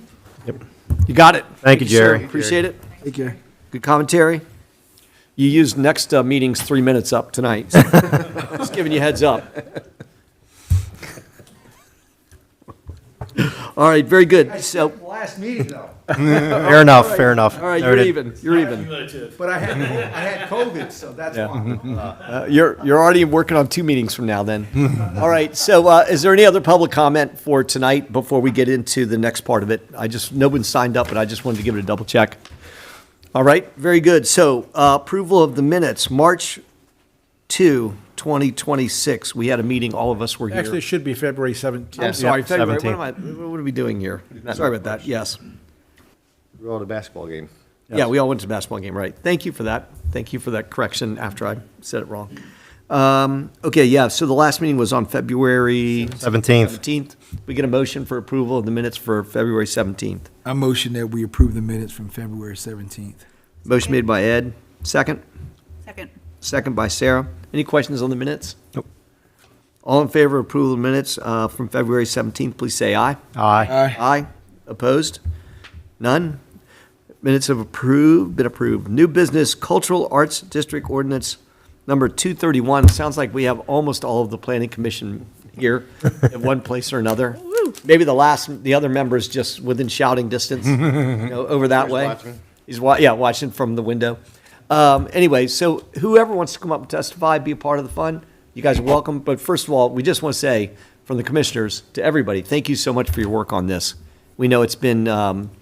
You got it. Thank you, sir. Jerry. Appreciate it. Take care. Good commentary. You used next meeting's 3 minutes up tonight. So just giving you heads up. All right, very good. So, Last meeting, though. Fair enough, fair enough. All right, you're Noted. even, you're even. But I had COVID, so that's why. You're already working on 2 meetings from now then. All right, so is there any other public comment for tonight before we get into the next part of it? No one signed up, but I just wanted to give it a double check. All right, very good. So approval of the minutes, March 2, 2026. We had a meeting, all of us were here. Actually, it should be February 17th. I'm sorry, Yep, February, 17th. what are we doing here? Sorry about that, yes. We're all at a basketball game. Yeah, we all went to the basketball game, right. Thank you for that. Thank you for that correction after I said it wrong. Okay, yeah, so the last meeting was on February 17th. 17th. We get a motion for approval of the minutes for February 17th. I motion that we approve the minutes from February 17th. Motion made by Ed, second. Second. Second by Sarah. Any questions on the minutes? Nope. All in favor of approval of the minutes from February 17th, please say aye. Aye. Aye. Opposed? None? Minutes have been approved. New business, Cultural Arts District Ordinance number 231. Sounds like we have almost all of the planning commission here in one place or another. Maybe the other members just within shouting distance, over that way. Watching. He's watching from the window. Anyway, so whoever wants to come up and testify, be a part of the fun, you guys are welcome. But first of all, we just want to say from the commissioners to everybody, thank you so much for your work on this. We know it's been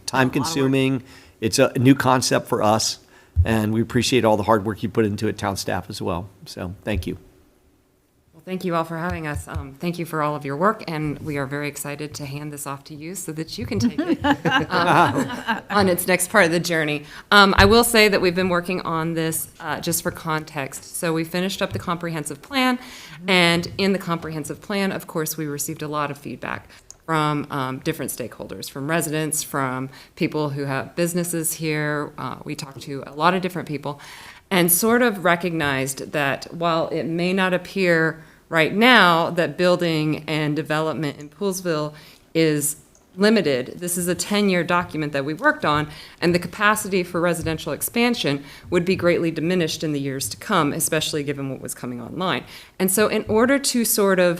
time consuming. It's a new concept for us, and we appreciate all the hard work you put into it, town staff as well. So thank you. Well, thank you all for having us. Thank you for all of your work, and we are very excited to hand this off to you so that you can take it on its next part of the journey. I will say that we've been working on this just for context. So we finished up the comprehensive plan, and in the comprehensive plan, of course, we received a lot of feedback from different stakeholders, from residents, from people who have businesses here. We talked to a lot of different people and sort of recognized that while it may not appear right now that building and development in Poolesville is limited, this is a 10-year document that we worked on, and the capacity for residential expansion would be greatly diminished in the years to come, especially given what was coming online. And so in order to sort of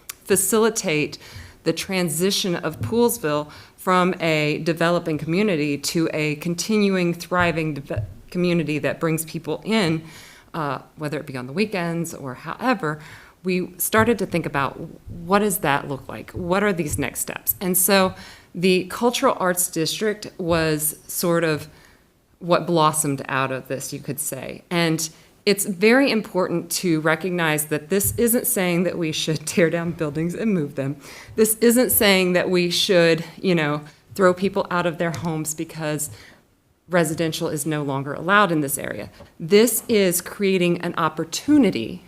facilitate the transition of Poolesville from a developing community to a continuing, thriving community that brings people in, whether it be on the weekends or however, we started to think about what does that look like? What are these next steps? And so the Cultural Arts District was sort of what blossomed out of this, you could say. And it's very important to recognize that this isn't saying that we should tear down buildings and move them. This isn't saying that we should, throw people out of their homes because residential is no longer allowed in this area. This is creating an opportunity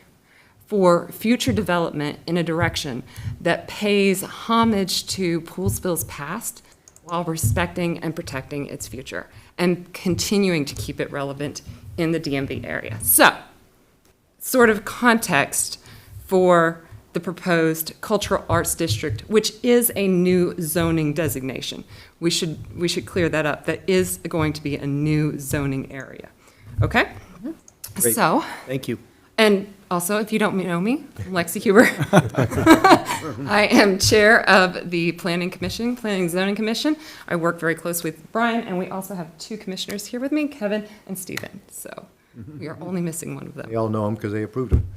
for future development in a direction that pays homage to Poolesville's past while respecting and protecting its future and continuing to keep it relevant in the DMV area. So, sort of context for the proposed Cultural Arts District, which is a new zoning designation. We should clear that up. That is going to be a new zoning area. Okay? Great. So, Thank you. and also, if you don't know me, I'm Lexi Huber. I am chair of the Planning and Zoning Commission. I work very close with Brian, and we also have 2 commissioners here with me, Kevin and Stephen. So we are only missing one of They them. all know him because they approved him.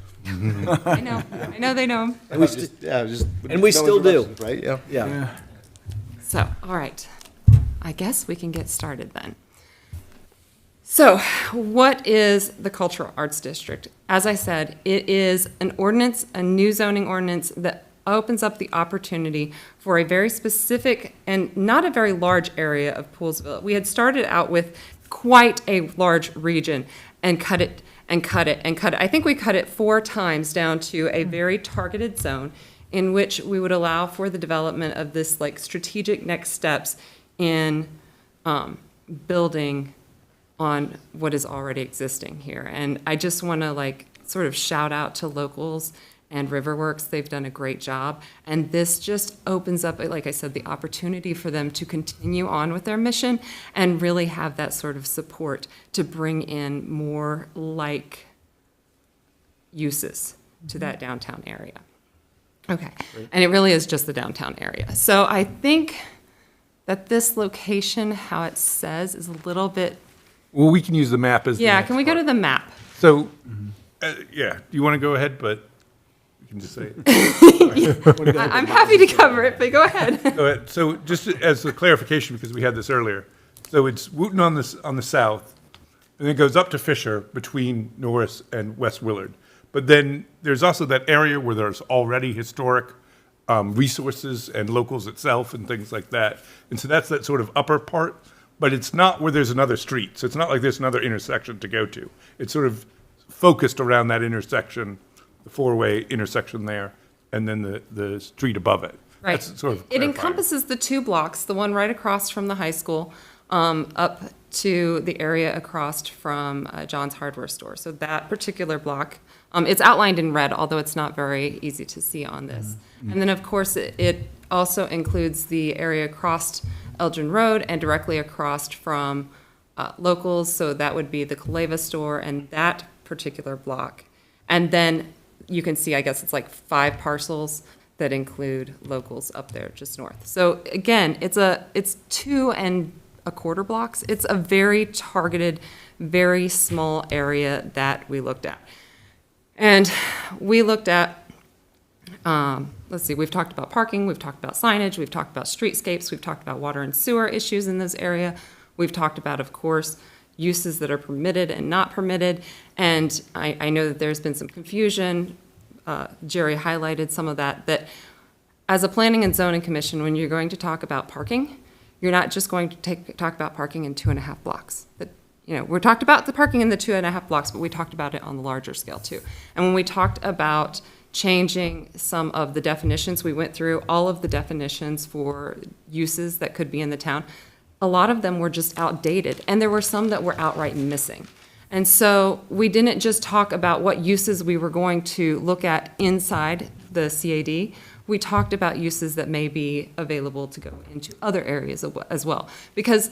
I know they know him. And we still do. Right, yeah. Yeah. So, all right. I guess we can get started then. So, what is the Cultural Arts District? As I said, it is an ordinance, a new zoning ordinance that opens up the opportunity for a very specific and not a very large area of Poolesville. We had started out with quite a large region and cut it and cut it and cut it. I think we cut it 4 times down to a very targeted zone in which we would allow for the development of this like strategic next steps in building on what is already existing here. And I just want to sort of shout out to locals and Riverworks. They've done a great job. And this just opens up, like I said, the opportunity for them to continue on with their mission and really have that sort of support to bring in more like uses to that downtown area. Okay. And it really is just the downtown area. So I think that this location, how it says, is a little bit, Well, we can use the map as the yeah, next can we go to part. the map? So, yeah, you want to go ahead, but you can just say it. I'm happy to cover it, but go ahead. Go ahead. So just as a clarification, because we had this earlier, so it's Wooton on the south, and it goes up to Fisher between Norris and West Willard. But then there's also that area where there's already historic resources and locals itself and things like that. And so that's that sort of upper part, but it's not where there's another street. So it's not like there's another intersection to go to. It's sort of focused around that intersection, the four-way intersection there, and then the street above it. Right. That's sort of It clarifying. encompasses the two blocks, the one right across from the high school, up to the area across from John's Hardware Store. So that particular block, it's outlined in red, although it's not very easy to see on this. And then, of course, it also includes the area across Elgin Road and directly across from Locals, so that would be the Kaleva store and that particular block. And then you can see, I guess it's like 5 parcels that include Locals up there just north. So again, it's 2 1/4 blocks. It's a very targeted, very small area that we looked at. And we looked at, let's see, we've talked about parking, we've talked about signage, we've talked about streetscapes, we've talked about water and sewer issues in this area. We've talked about, of course, uses that are permitted and not permitted. And I know that there's been some confusion. Jerry highlighted some of that as a planning and zoning commission, when you're going to talk about parking, you're not just going to talk about parking in 2.5 blocks. We talked about the parking in the 2.5 blocks, but we talked about it on the larger scale too. And when we talked about changing some of the definitions, we went through all of the definitions for uses that could be in the town. A lot of them were just outdated, and there were some that were outright missing. And so we didn't just talk about what uses we were going to look at inside the CAD. We talked about uses that may be available to go into other areas as well. Because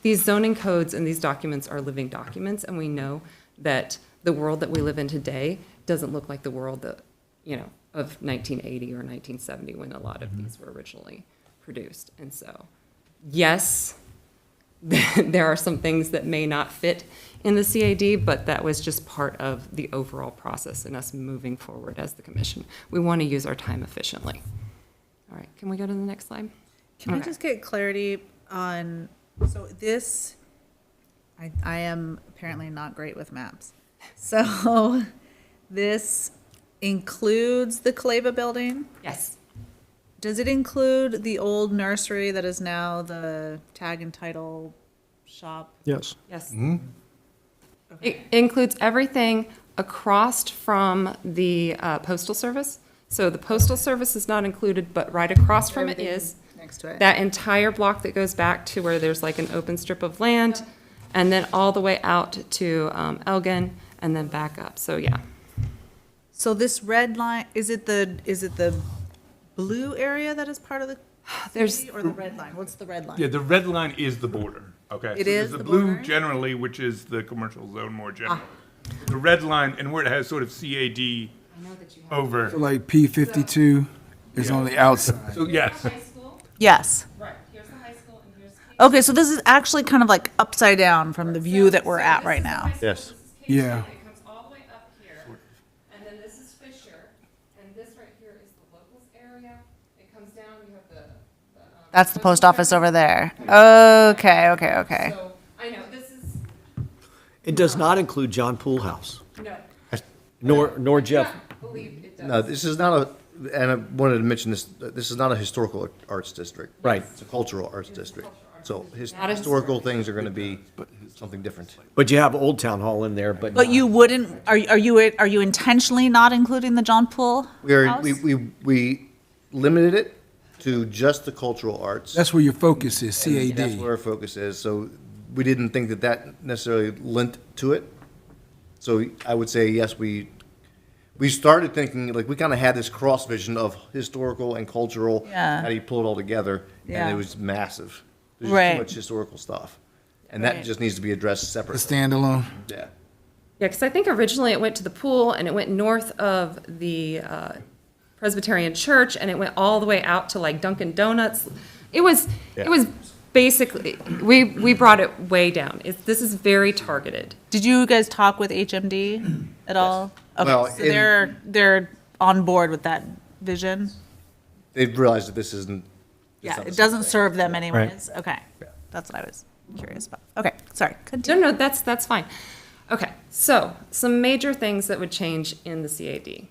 these zoning codes and these documents are living documents, and we know that the world that we live in today doesn't look like the world that, of 1980 or 1970 when a lot of these were originally produced. And so, yes, there are some things that may not fit in the CAD, but that was just part of the overall process and us moving forward as the commission. We want to use our time efficiently. All right, can we go to the next slide? Can I Okay. just get clarity on, so this, I am apparently not great with maps. So this includes the Kaleva building? Yes. Does it include the old nursery that is now the tag and title shop? Yes. Yes. It includes everything across from the postal service. So the postal service is not included, but right across from it is. Next to it? That entire block that goes back to where there's like an open strip of land, and then all the way out to Elgin, and then back up. So, yeah. So this red line, is it the blue area that is part of the There's- city, or the red line? What's the red line? Yeah, the red line is the border, okay? It So there's is the the blue border? generally, which is the commercial zone more generally. The red line, and where it has sort of CAD over, So like P52 is on the outside. so yes. Yes. Right, here's the high school, and here's. Okay, so this is actually kind of like upside down from the view that we're at right now. Yes. Yeah. It comes all the way up here, and then this is Fisher, and this right here is the locals area. It comes down, you have the. That's the post office over there. Okay. So, I know, this is, It does not include John Poole House, no, nor Jeff. I believe it does. No, this is not and I wanted to mention this, this is not a historical arts district. Right. It's a cultural arts district. So Not a historical things are going to be something different. But you have Old Town Hall in there, but. But you wouldn't, are you intentionally not including the John Poole house? We limited it to just the cultural arts. That's where your focus is, And That's CAD. where our focus is. So we didn't think that necessarily lent to it. So I would say, yes, we started thinking, like, we kind of had this cross vision of historical and cultural. Yeah. How do you pull it all together? Yeah. And it was massive. There's just Right. too much historical stuff. And that Right. just needs to be addressed A separately. standalone. Yeah. Yeah, because I think originally it went to the pool, and it went north of the Presbyterian Church, and it went all the way out to like Dunkin' Donuts, It was basically, we brought it way down. This is very targeted. Did you guys talk with HMD at all? Well, Okay, so they're on board with that vision? They've realized that this isn't. it's Yeah, not the it same doesn't thing. serve them anyways? Okay, that's what I was curious about. Okay, sorry, No, continue. no, that's fine. Okay, so some major things that would change in the CAD.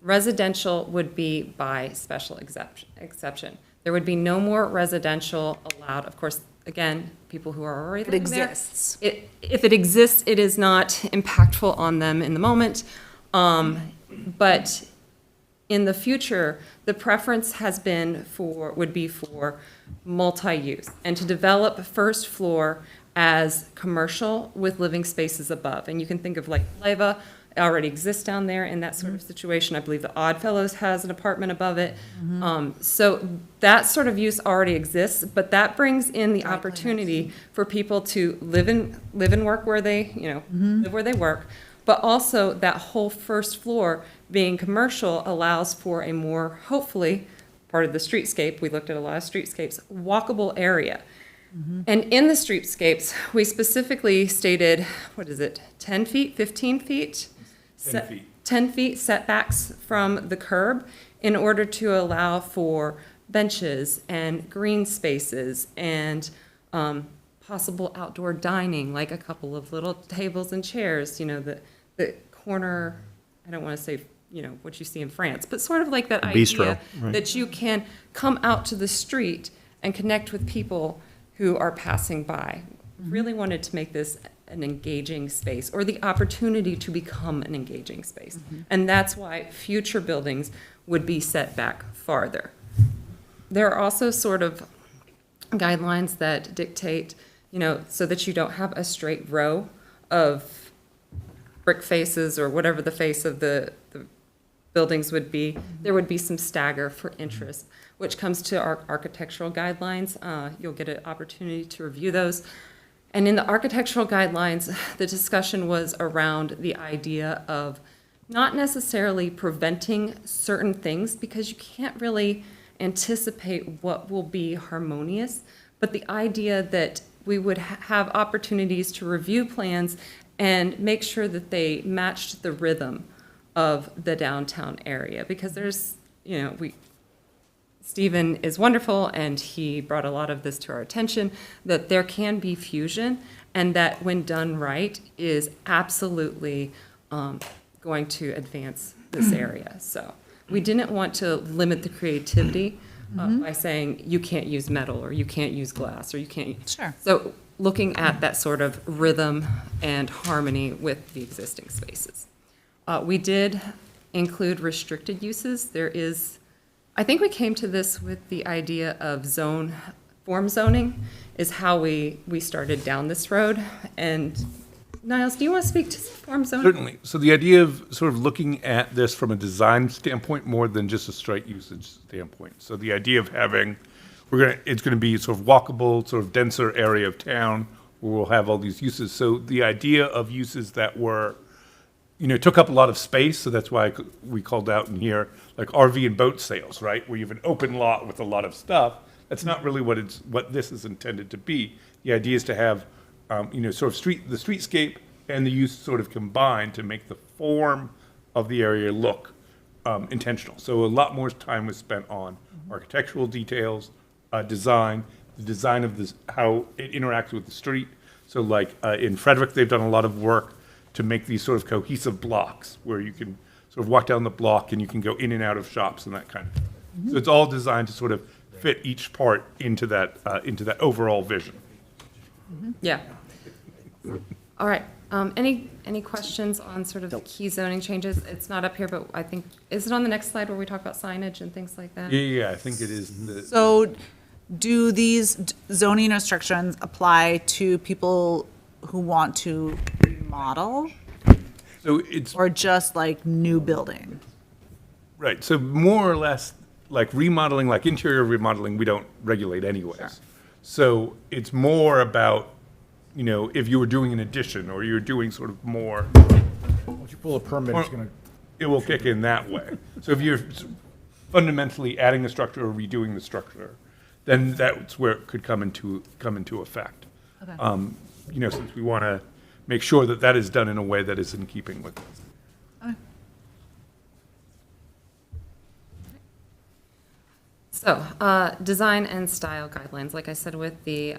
Residential would be by special exception. There would be no more residential allowed. Of course, again, people who are already It living there. exists. If it exists, it is not impactful on them in the moment. But in the future, the preference would be for multi-use and to develop first floor as commercial with living spaces above. And you can think of like Leva, it already exists down there in that sort of situation. I believe the Oddfellows has an apartment above it. So that sort of use already exists, but that brings in the opportunity for people to live and work where they, live where they work. But also that whole first floor being commercial allows for a more, hopefully, part of the streetscape, we looked at a lot of streetscapes, walkable area. And in the streetscapes, we specifically stated, 10 feet, 15 feet? 10 feet. 10 feet setbacks from the curb in order to allow for benches and green spaces and possible outdoor dining, like a couple of little tables and chairs, the corner, I don't want to say, what you see in France, but sort of like that Bistro, idea right. that you can come out to the street and connect with people who are passing by. Really wanted to make this an engaging space, or the opportunity to become an engaging space. And that's why future buildings would be set back farther. There are also sort of guidelines that dictate, so that you don't have a straight row of brick faces or whatever the face of the buildings would be. There would be some stagger for interest, which comes to our architectural guidelines. You'll get an opportunity to review those. And in the architectural guidelines, the discussion was around the idea of not necessarily preventing certain things, because you can't really anticipate what will be harmonious, but the idea that we would have opportunities to review plans and make sure that they matched the rhythm of the downtown area. Because there's, Stephen is wonderful, and he brought a lot of this to our attention, that there can be fusion, and that when done right is absolutely going to advance this area. So we didn't want to limit the creativity by saying you can't use metal, or you can't use glass, or you can't. Sure. So looking at that sort of rhythm and harmony with the existing spaces. We did include restricted uses. There is, I think we came to this with the idea of form zoning is how we started down this road. And Niles, do you want to speak to form zoning? Certainly. So the idea of sort of looking at this from a design standpoint more than just a straight usage standpoint. So the idea of having, it's going to be sort of walkable, sort of denser area of town where we'll have all these uses. So the idea of uses that were, took up a lot of space, so that's why we called out in here, like RV and boat sales, right? Where you have an open lot with a lot of stuff. That's not really what this is intended to be. The idea is to have, sort of the streetscape and the use sort of combined to make the form of the area look intentional. So a lot more time was spent on architectural details, design, the design of this, how it interacts with the street. So like in Frederick, they've done a lot of work to make these sort of cohesive blocks where you can sort of walk down the block and you can go in and out of shops and that kind of thing. So it's all designed to sort of fit each part into that overall vision. Yeah. All right. Any questions on sort of the key zoning changes? It's not up here, but I think, is it on the next slide where we talk about signage and things like that? Yeah, I think it is. So do these zoning restrictions apply to people who want to remodel, So it's, or just like new building? right, so more or less, like remodeling, like interior remodeling, we don't regulate anyways. So it's more about, if you were doing an addition or you're doing sort of more, Once you pull a permit, it's gonna, it will kick in that way. So if you're fundamentally adding a structure or redoing the structure, then that's where it could come into effect. Okay. Since we want to make sure that that is done in a way that is in keeping with this. Okay. So, design and style guidelines, like I said, with the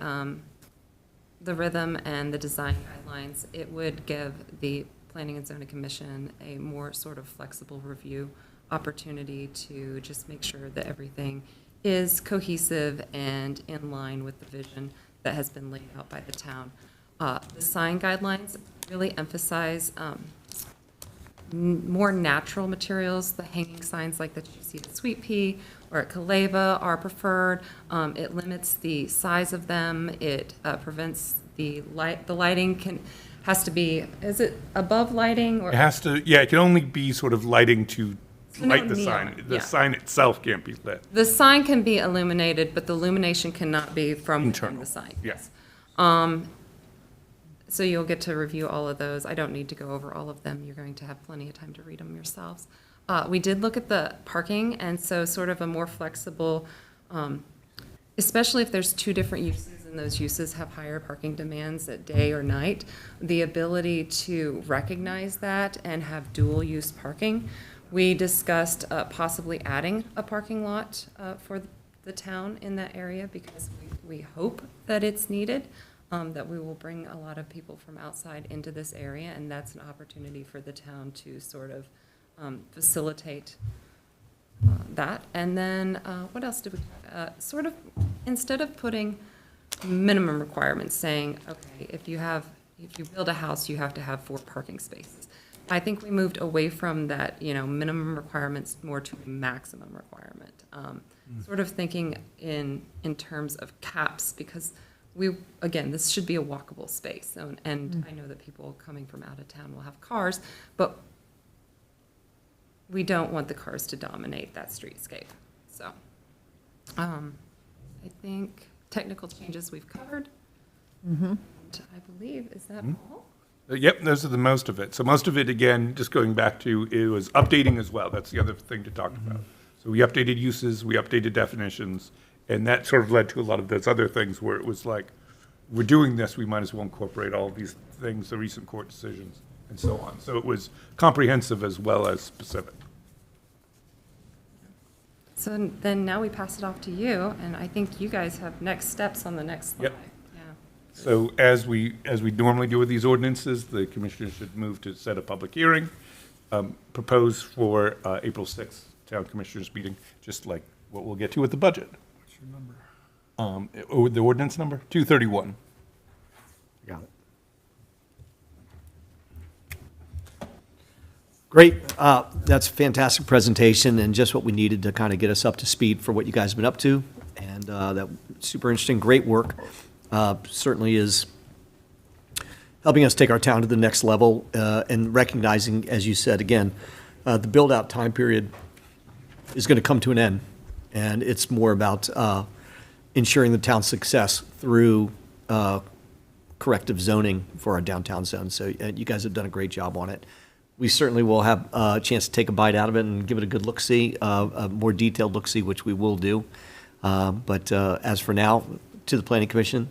rhythm and the design guidelines, it would give the Planning and Zoning Commission a more sort of flexible review opportunity to just make sure that everything is cohesive and in line with the vision that has been laid out by the town. The sign guidelines really emphasize more natural materials. The hanging signs like that you see at Sweet Pea or at Caleva are preferred. It limits the size of them. It prevents the lighting has to be, is it above lighting or? It has to, yeah, it can only be sort of lighting to So no light the sign. neon, The yeah. sign itself can't be lit. The sign can be illuminated, but the illumination cannot be from within Internal, the sign. yes. So you'll get to review all of those. I don't need to go over all of them. You're going to have plenty of time to read them yourselves. We did look at the parking, and so sort of a more flexible, especially if there's two different uses, and those uses have higher parking demands at day or night, the ability to recognize that and have dual-use parking. We discussed possibly adding a parking lot for the town in that area because we hope that it's needed, that we will bring a lot of people from outside into this area, and that's an opportunity for the town to sort of facilitate that. And then, what else did we, sort of, instead of putting minimum requirements saying, okay, if you build a house, you have to have 4 parking spaces. I think we moved away from that, minimum requirements more to a maximum requirement. Sort of thinking in terms of caps, because this should be a walkable space. And I know that people coming from out of town will have cars, but we don't want the cars to dominate that streetscape. So, I think technical changes we've covered. And I believe, is that all? Yep, those are the most of it. So most of it, again, just going back to, it was updating as well. That's the other thing to talk about. So we updated uses, we updated definitions, and that sort of led to a lot of those other things where it was like, we're doing this, we might as well incorporate all of these things, the recent court decisions, and so on. So it was comprehensive as well as specific. So then now we pass it off to you, and I think you guys have next steps on the next slide. Yep. Yeah. So as we normally do with these ordinances, the commissioner should move to set a public hearing, propose for April 6th town commissioners meeting, just like what we'll get to with the budget. What's your number? The ordinance number, 231. Got it. Great. That's a fantastic presentation and just what we needed to kind of get us up to speed for what you guys have been up to. And that super interesting, great work. Certainly is helping us take our town to the next level and recognizing, as you said, again, the build-out time period is going to come to an end. And it's more about ensuring the town's success through corrective zoning for our downtown zone. So you guys have done a great job on it. We certainly will have a chance to take a bite out of it and give it a good look-see, a more detailed look-see, which we will do. But as for now, to the Planning Commission,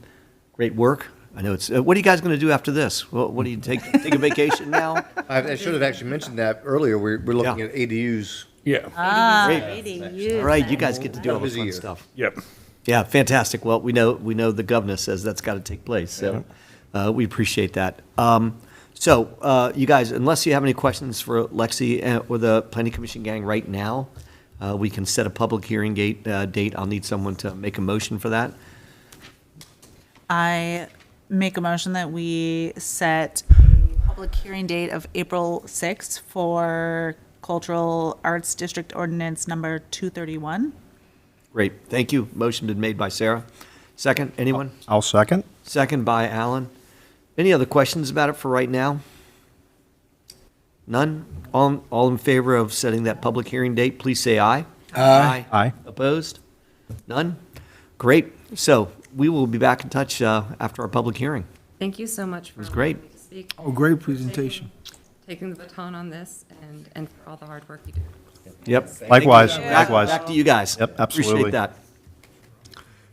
great work. I know it's, what are you guys going to do after this? What do you take a vacation now? I should have actually mentioned that earlier. We're looking Yeah. at ADUs. Yeah. All right, you guys get to do all the Busy fun year. stuff. Yep. Yeah, fantastic. Well, we know the governor says that's got to take place, so we appreciate that. So, you guys, unless you have any questions for Lexi or the Planning Commission gang right now, we can set a public hearing date. I'll need someone to make a motion for that. I make a motion that we set a public hearing date of April 6th for Cultural Arts District Ordinance number 231. Great, thank you. Motion been made by Sarah. Second, anyone? I'll second. Second by Alan. Any other questions about it for right now? None? All in favor of setting that public hearing date, please say aye. Aye. Aye. Opposed? None? Great. So we will be back in touch after our public hearing. Thank you so much for was great. allowing me to speak, Oh, great presentation. taking the baton on this, and for all the hard work you do. Yep. Likewise, Back likewise. to you guys. Yep, absolutely. Appreciate that.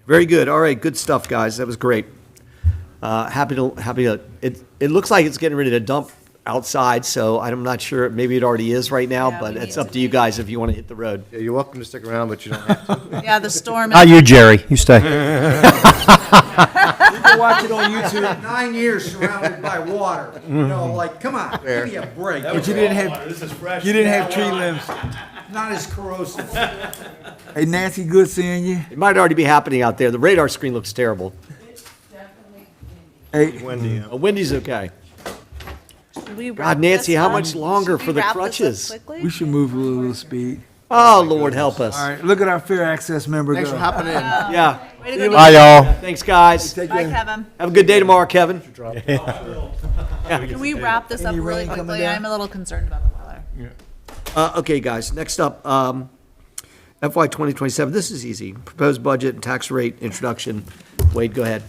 Very good. All right, good stuff, guys. That was great. Happy to, it looks like it's getting ready to dump outside, so I'm not sure, maybe it already is right now, Yeah, but we it's need up to to you be- guys if you want to hit the road. Yeah, you're welcome to stick around, but you don't have to. Yeah, the storm. Not you, Jerry. You stay. You can watch it on YouTube. 9 years surrounded by water. You know, like, come on, give me a break. But you didn't have, This is fresh. you didn't have tree limbs. Not as corrosive. Hey, Nancy, good seeing you. It might already be happening out there. The radar screen looks terrible. Hey, Wendy's okay. Should we wrap God, Nancy, this how up? much longer Should for we the wrap this up crutches? quickly? we should move a little speed. Oh, Lord, help us. All right, look at our fair access member Thanks go. for hopping in. Yeah. Way to go, Bye, y'all. Thanks, guys. Take Bye, care. Kevin. Have a good day tomorrow, Kevin. Can we wrap this up Any really rain coming quickly? down? I'm a little concerned about the weather. Okay, guys, next up, FY 2027. This is easy. Proposed budget and tax rate introduction. Wade, go ahead.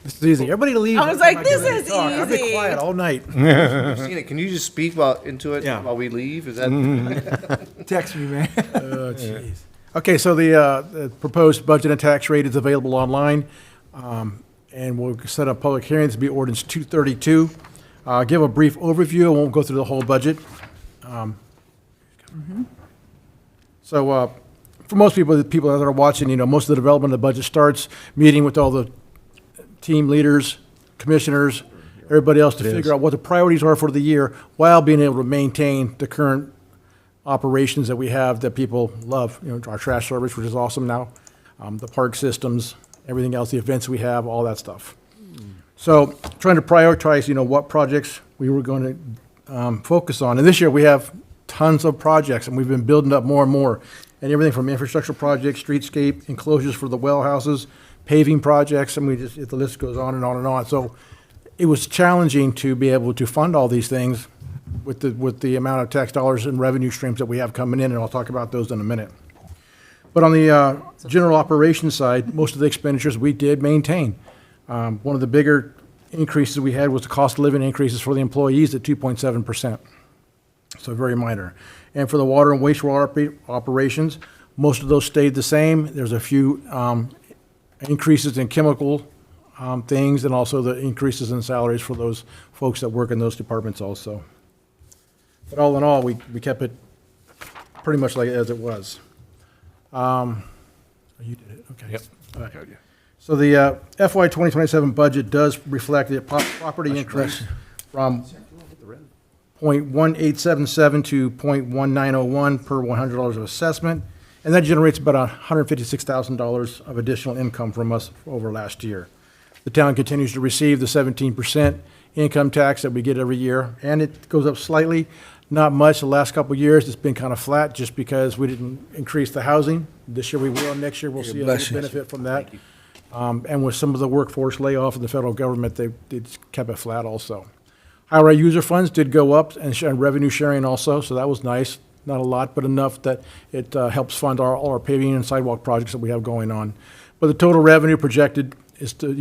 This is easy. Everybody leaves. I was like, this is I've been easy. quiet all night. I've seen it. Can you just speak into it Yeah. while we leave? Is that? Text me, man. Oh, jeez. Okay, so the proposed budget and tax rate is available online, and we'll set up public hearings to be ordinance 232. Give a brief overview. I won't go through the whole budget. So for most people, the people that are watching, most of the development of the budget starts meeting with all the team leaders, commissioners, everybody else to figure out what the priorities are for the year while being able to maintain the current operations that we have that people love, our trash service, which is awesome now, the park systems, everything else, the events we have, all that stuff. So trying to prioritize, what projects we were going to focus on. And this year we have tons of projects, and we've been building up more and more. And everything from infrastructure projects, streetscape, enclosures for the well houses, paving projects, and the list goes on and on and on. So it was challenging to be able to fund all these things with the amount of tax dollars and revenue streams that we have coming in, and I'll talk about those in a minute. But on the general operations side, most of the expenditures we did maintain. One of the bigger increases we had was the cost of living increases for the employees at 2.7%. So very minor. And for the water and wastewater operations, most of those stayed the same. There's a few increases in chemical things, and also the increases in salaries for those folks that work in those departments also. But all in all, we kept it pretty much like as it was. You did it, okay. Yep. All right. So the FY 2027 budget does reflect the property increase from .1877 to .1901 per $100 of assessment, and that generates about $156,000 of additional income from us over last year. The town continues to receive the 17% income tax that we get every year, and it goes up slightly, not much. The last couple of years, it's been kind of flat just because we didn't increase the housing. This year we will, next year we'll see a bless you. benefit from that. And with some of the workforce layoff in the federal government, they kept it flat also. Our user funds did go up, and revenue sharing also, so that was nice. Not a lot, but enough that it helps fund all our paving and sidewalk projects that we have going on. But the total revenue projected is to,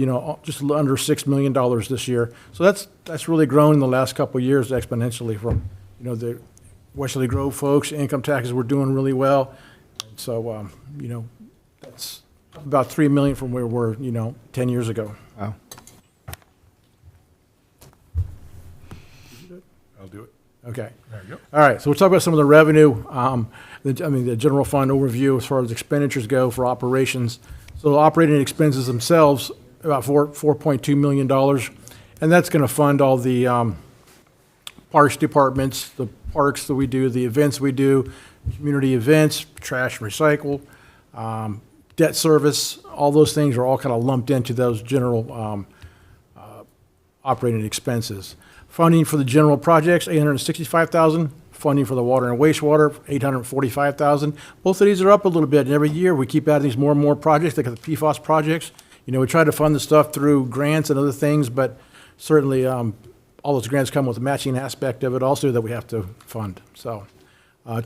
just under $6 million this year. So that's really grown in the last couple of years exponentially from, the Westerly Grove folks, income taxes were doing really well. So, that's about $3 million from where we were, 10 years ago. Wow. I'll do it. Okay. There you go. All right, so we'll talk about some of the revenue, the general fund overview as far as expenditures go for operations. So the operating expenses themselves, about $4.2 million, and that's going to fund all the parks departments, the parks that we do, the events we do, community events, trash and recycle, debt service, all those things are all kind of lumped into those general operating expenses. Funding for the general projects, $865,000. Funding for the water and wastewater, $845,000. Both of these are up a little bit, and every year we keep adding these more and more projects, like the PFAS projects. We try to fund the stuff through grants and other things, but certainly all those grants come with a matching aspect of it also that we have to fund. So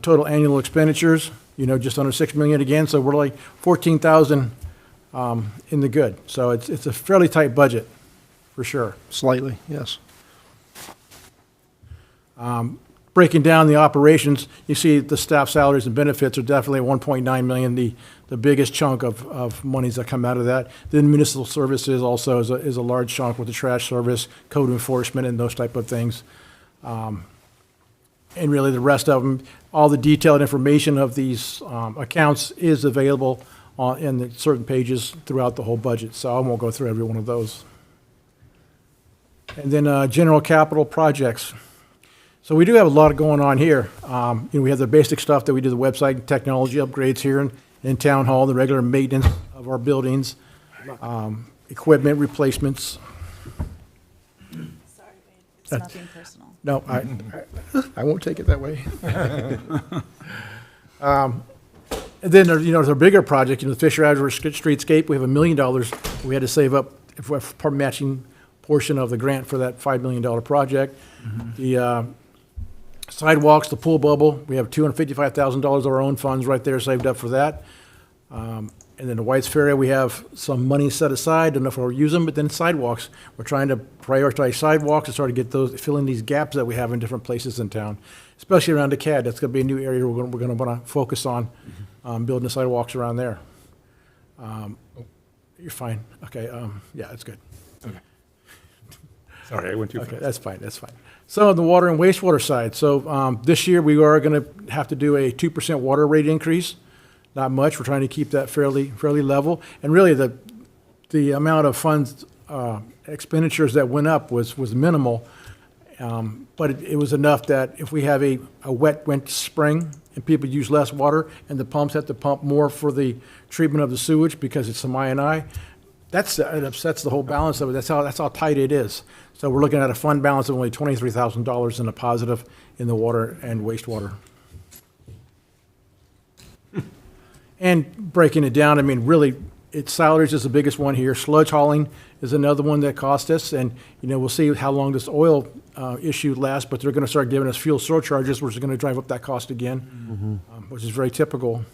total annual expenditures, just under $6 million again, so we're like $14,000 in the good. So it's a fairly tight budget, for sure. Slightly, yes. breaking down the operations, you see the staff salaries and benefits are definitely 1.9 million, the biggest chunk of monies that come out of that. Then municipal services also is a large chunk with the trash service, code enforcement, and those type of things. And really the rest of them, all the detailed information of these accounts is available in the certain pages throughout the whole budget, so I won't go through every one of those. And then general capital projects. So we do have a lot going on here. We have the basic stuff that we do, the website and technology upgrades here in Town Hall, the regular maintenance of our buildings, equipment replacements. Sorry, Wade. It's not being personal. No, I won't take it that way. And then there's a bigger project, the Fisher Avenue Streetscape. We have $1 million we had to save up for matching portion of the grant for that $5 million project. The sidewalks, the pool bubble, we have $255,000 of our own funds right there saved up for that. And then the White's Ferry, we have some money set aside, don't know if we'll use them, but then sidewalks. We're trying to prioritize sidewalks and start to get those, fill in these gaps that we have in different places in town, especially around the CAD. That's going to be a new area we're going to want to focus on, building the sidewalks around there. You're fine. Okay, yeah, that's good. Sorry, I went too Okay, fast. that's fine, that's fine. So on the water and wastewater side, so this year we are going to have to do a 2% water rate increase. Not much. We're trying to keep that fairly level. And really, the amount of funds expenditures that went up was minimal, but it was enough that if we have a wet spring and people use less water and the pumps have to pump more for the treatment of the sewage because it's some I&I, it upsets the whole balance of it. That's how tight it is. So we're looking at a fund balance of only $23,000 in a positive in the water and wastewater. And breaking it down, I mean, really, salaries is the biggest one here. Sludge hauling is another one that cost us, and we'll see how long this oil issue lasts. But they're going to start giving us fuel surcharges, which is going to drive up that cost again, which is very typical.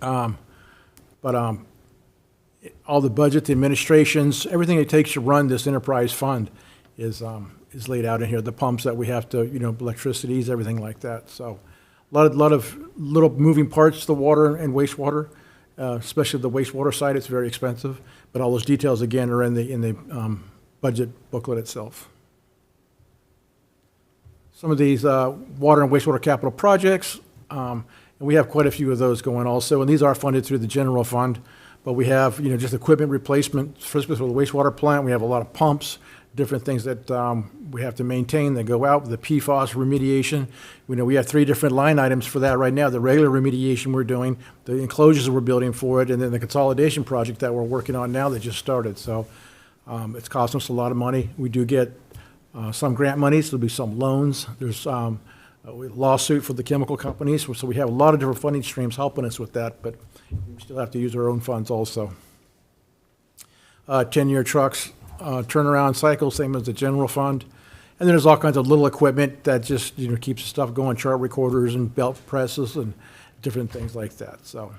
But all the budget, the administrations, everything it takes to run this enterprise fund is laid out in here. The pumps that we have to, electricities, everything like that. So. A lot of little moving parts to the water and wastewater, especially the wastewater side. It's very expensive, but all those details again are in the budget booklet itself. Some of these water and wastewater capital projects, and we have quite a few of those going also, and these are funded through the general fund. But we have just equipment replacement, for the wastewater plant. We have a lot of pumps, different things that we have to maintain that go out, the PFAS remediation. We have 3 different line items for that right now, the regular remediation we're doing, the enclosures that we're building for it, and then the consolidation project that we're working on now that just started. So it's costing us a lot of money. We do get some grant monies, there'll be some loans. There's a lawsuit for the chemical companies, so we have a lot of different funding streams helping us with that, but we still have to use our own funds also. 10-year trucks. Turnaround cycle, same as the general fund. And then there's all kinds of little equipment that just, keeps the stuff going, chart recorders and belt presses and different things like that. So,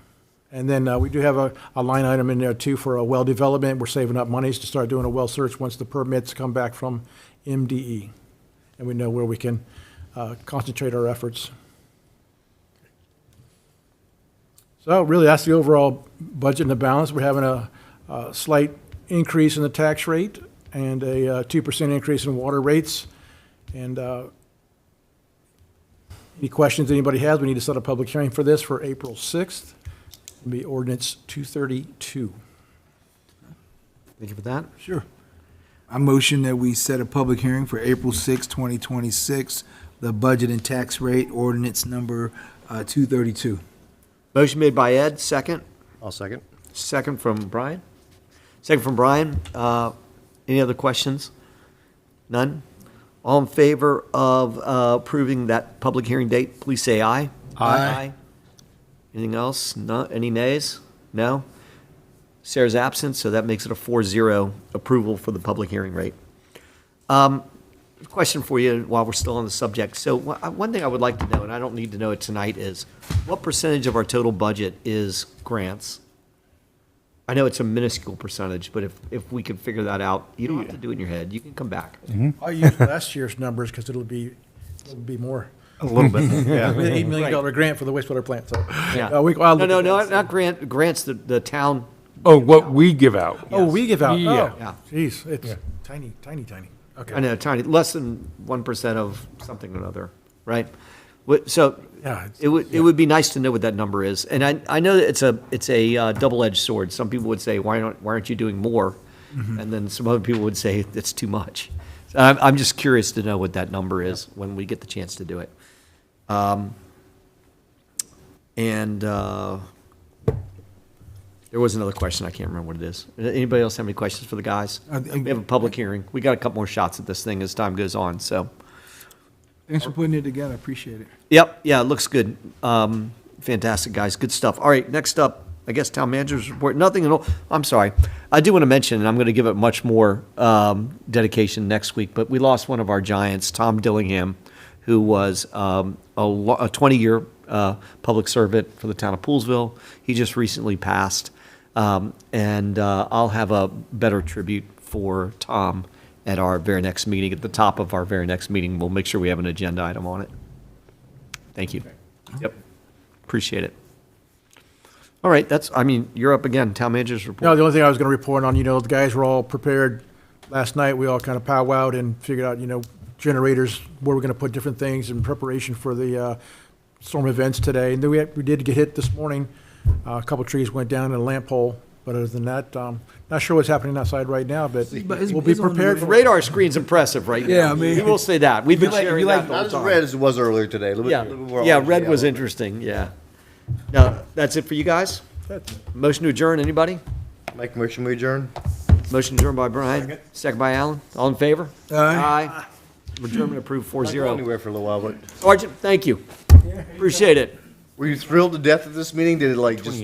and then we do have a line item in there too for a well development. We're saving up monies to start doing a well search once the permits come back from MDE. And we know where we can concentrate our efforts. So really, that's the overall budget and the balance. We're having a slight increase in the tax rate and a 2% increase in water rates. And any questions anybody has, we need to set a public hearing for this for April 6th. It'll be ordinance 232. Thank you for that. Sure. I motion that we set a public hearing for April 6, 2026, the budget and tax rate ordinance number 232. Motion made by Ed, second. I'll second. Second from Brian. Second from Brian. Any other questions? None? All in favor of approving that public hearing date, please say aye. Aye. Anything else? No? Any nays? No? Sarah's absent, so that makes it a 4-0 approval for the public hearing rate. Question for you while we're still on the subject. So one thing I would like to know, and I don't need to know it tonight, is what percentage of our total budget is grants? I know it's a minuscule percentage, but if we could figure that out, you don't have to do it in your head. You can come back. I'll use last year's numbers because it'll be It'd be more. A little bit, yeah. We had $8 million grant for the wastewater plant, so. Yeah. I'll No, look no, at no, that. not grants the town. Oh, what we give out. Oh, we give out, Yeah. oh, Yeah. geez, it's tiny, tiny, tiny. I Okay, know, tiny, less than 1% of something or another, right? So yeah, it would be nice to know what that number is. And I know that it's a double-edged sword. Some people would say, why aren't you doing more? And then some other people would say it's too much. So I'm just curious to know what that number is when we get the chance to do it. And there was another question, I can't remember what it is. Anybody else have any questions for the guys? We have a public hearing. We got a couple more shots at this thing as time goes on, so. Thanks for putting it together, appreciate it. Yep, yeah, it looks good. Fantastic, guys, good stuff. All right, next up, I guess town manager's report, nothing at all, I'm sorry. I do want to mention, and I'm going to give it much more dedication next week, but we lost one of our giants, Tom Dillingham, who was a 20-year public servant for the town of Poolesville. He just recently passed, and I'll have a better tribute for Tom at our very next meeting. At the top of our very next meeting, we'll make sure we have an agenda item on it. Thank you. Yep, appreciate it. All right, you're up again, town manager's No, report. the only thing I was gonna report on, the guys were all prepared. Last night, we all kind of powwowed and figured out, generators, where we're gonna put different things in preparation for the storm events today. And then we did get hit this morning. A couple trees went down and a lamp pole. But other than that, not sure what's happening outside right now, but it's- we'll be it's on the prepared The for radar screen's impressive right now. Yeah, I mean- We will say that. We've been like- sharing you like- that the Not whole as time. red as it was earlier today. A little bit- Yeah, little more yeah, orange, red was yellow. interesting, yeah. No, that's it for you guys? Motion to adjourn, anybody? Make a motion, we adjourn. Motion adjourned by Brian, second by Alan. All in favor? Aye. Adjournment approved Not going 4-0. anywhere for a little while, but Sergeant, thank you. Appreciate it. were you thrilled to death at this meeting? Did it like just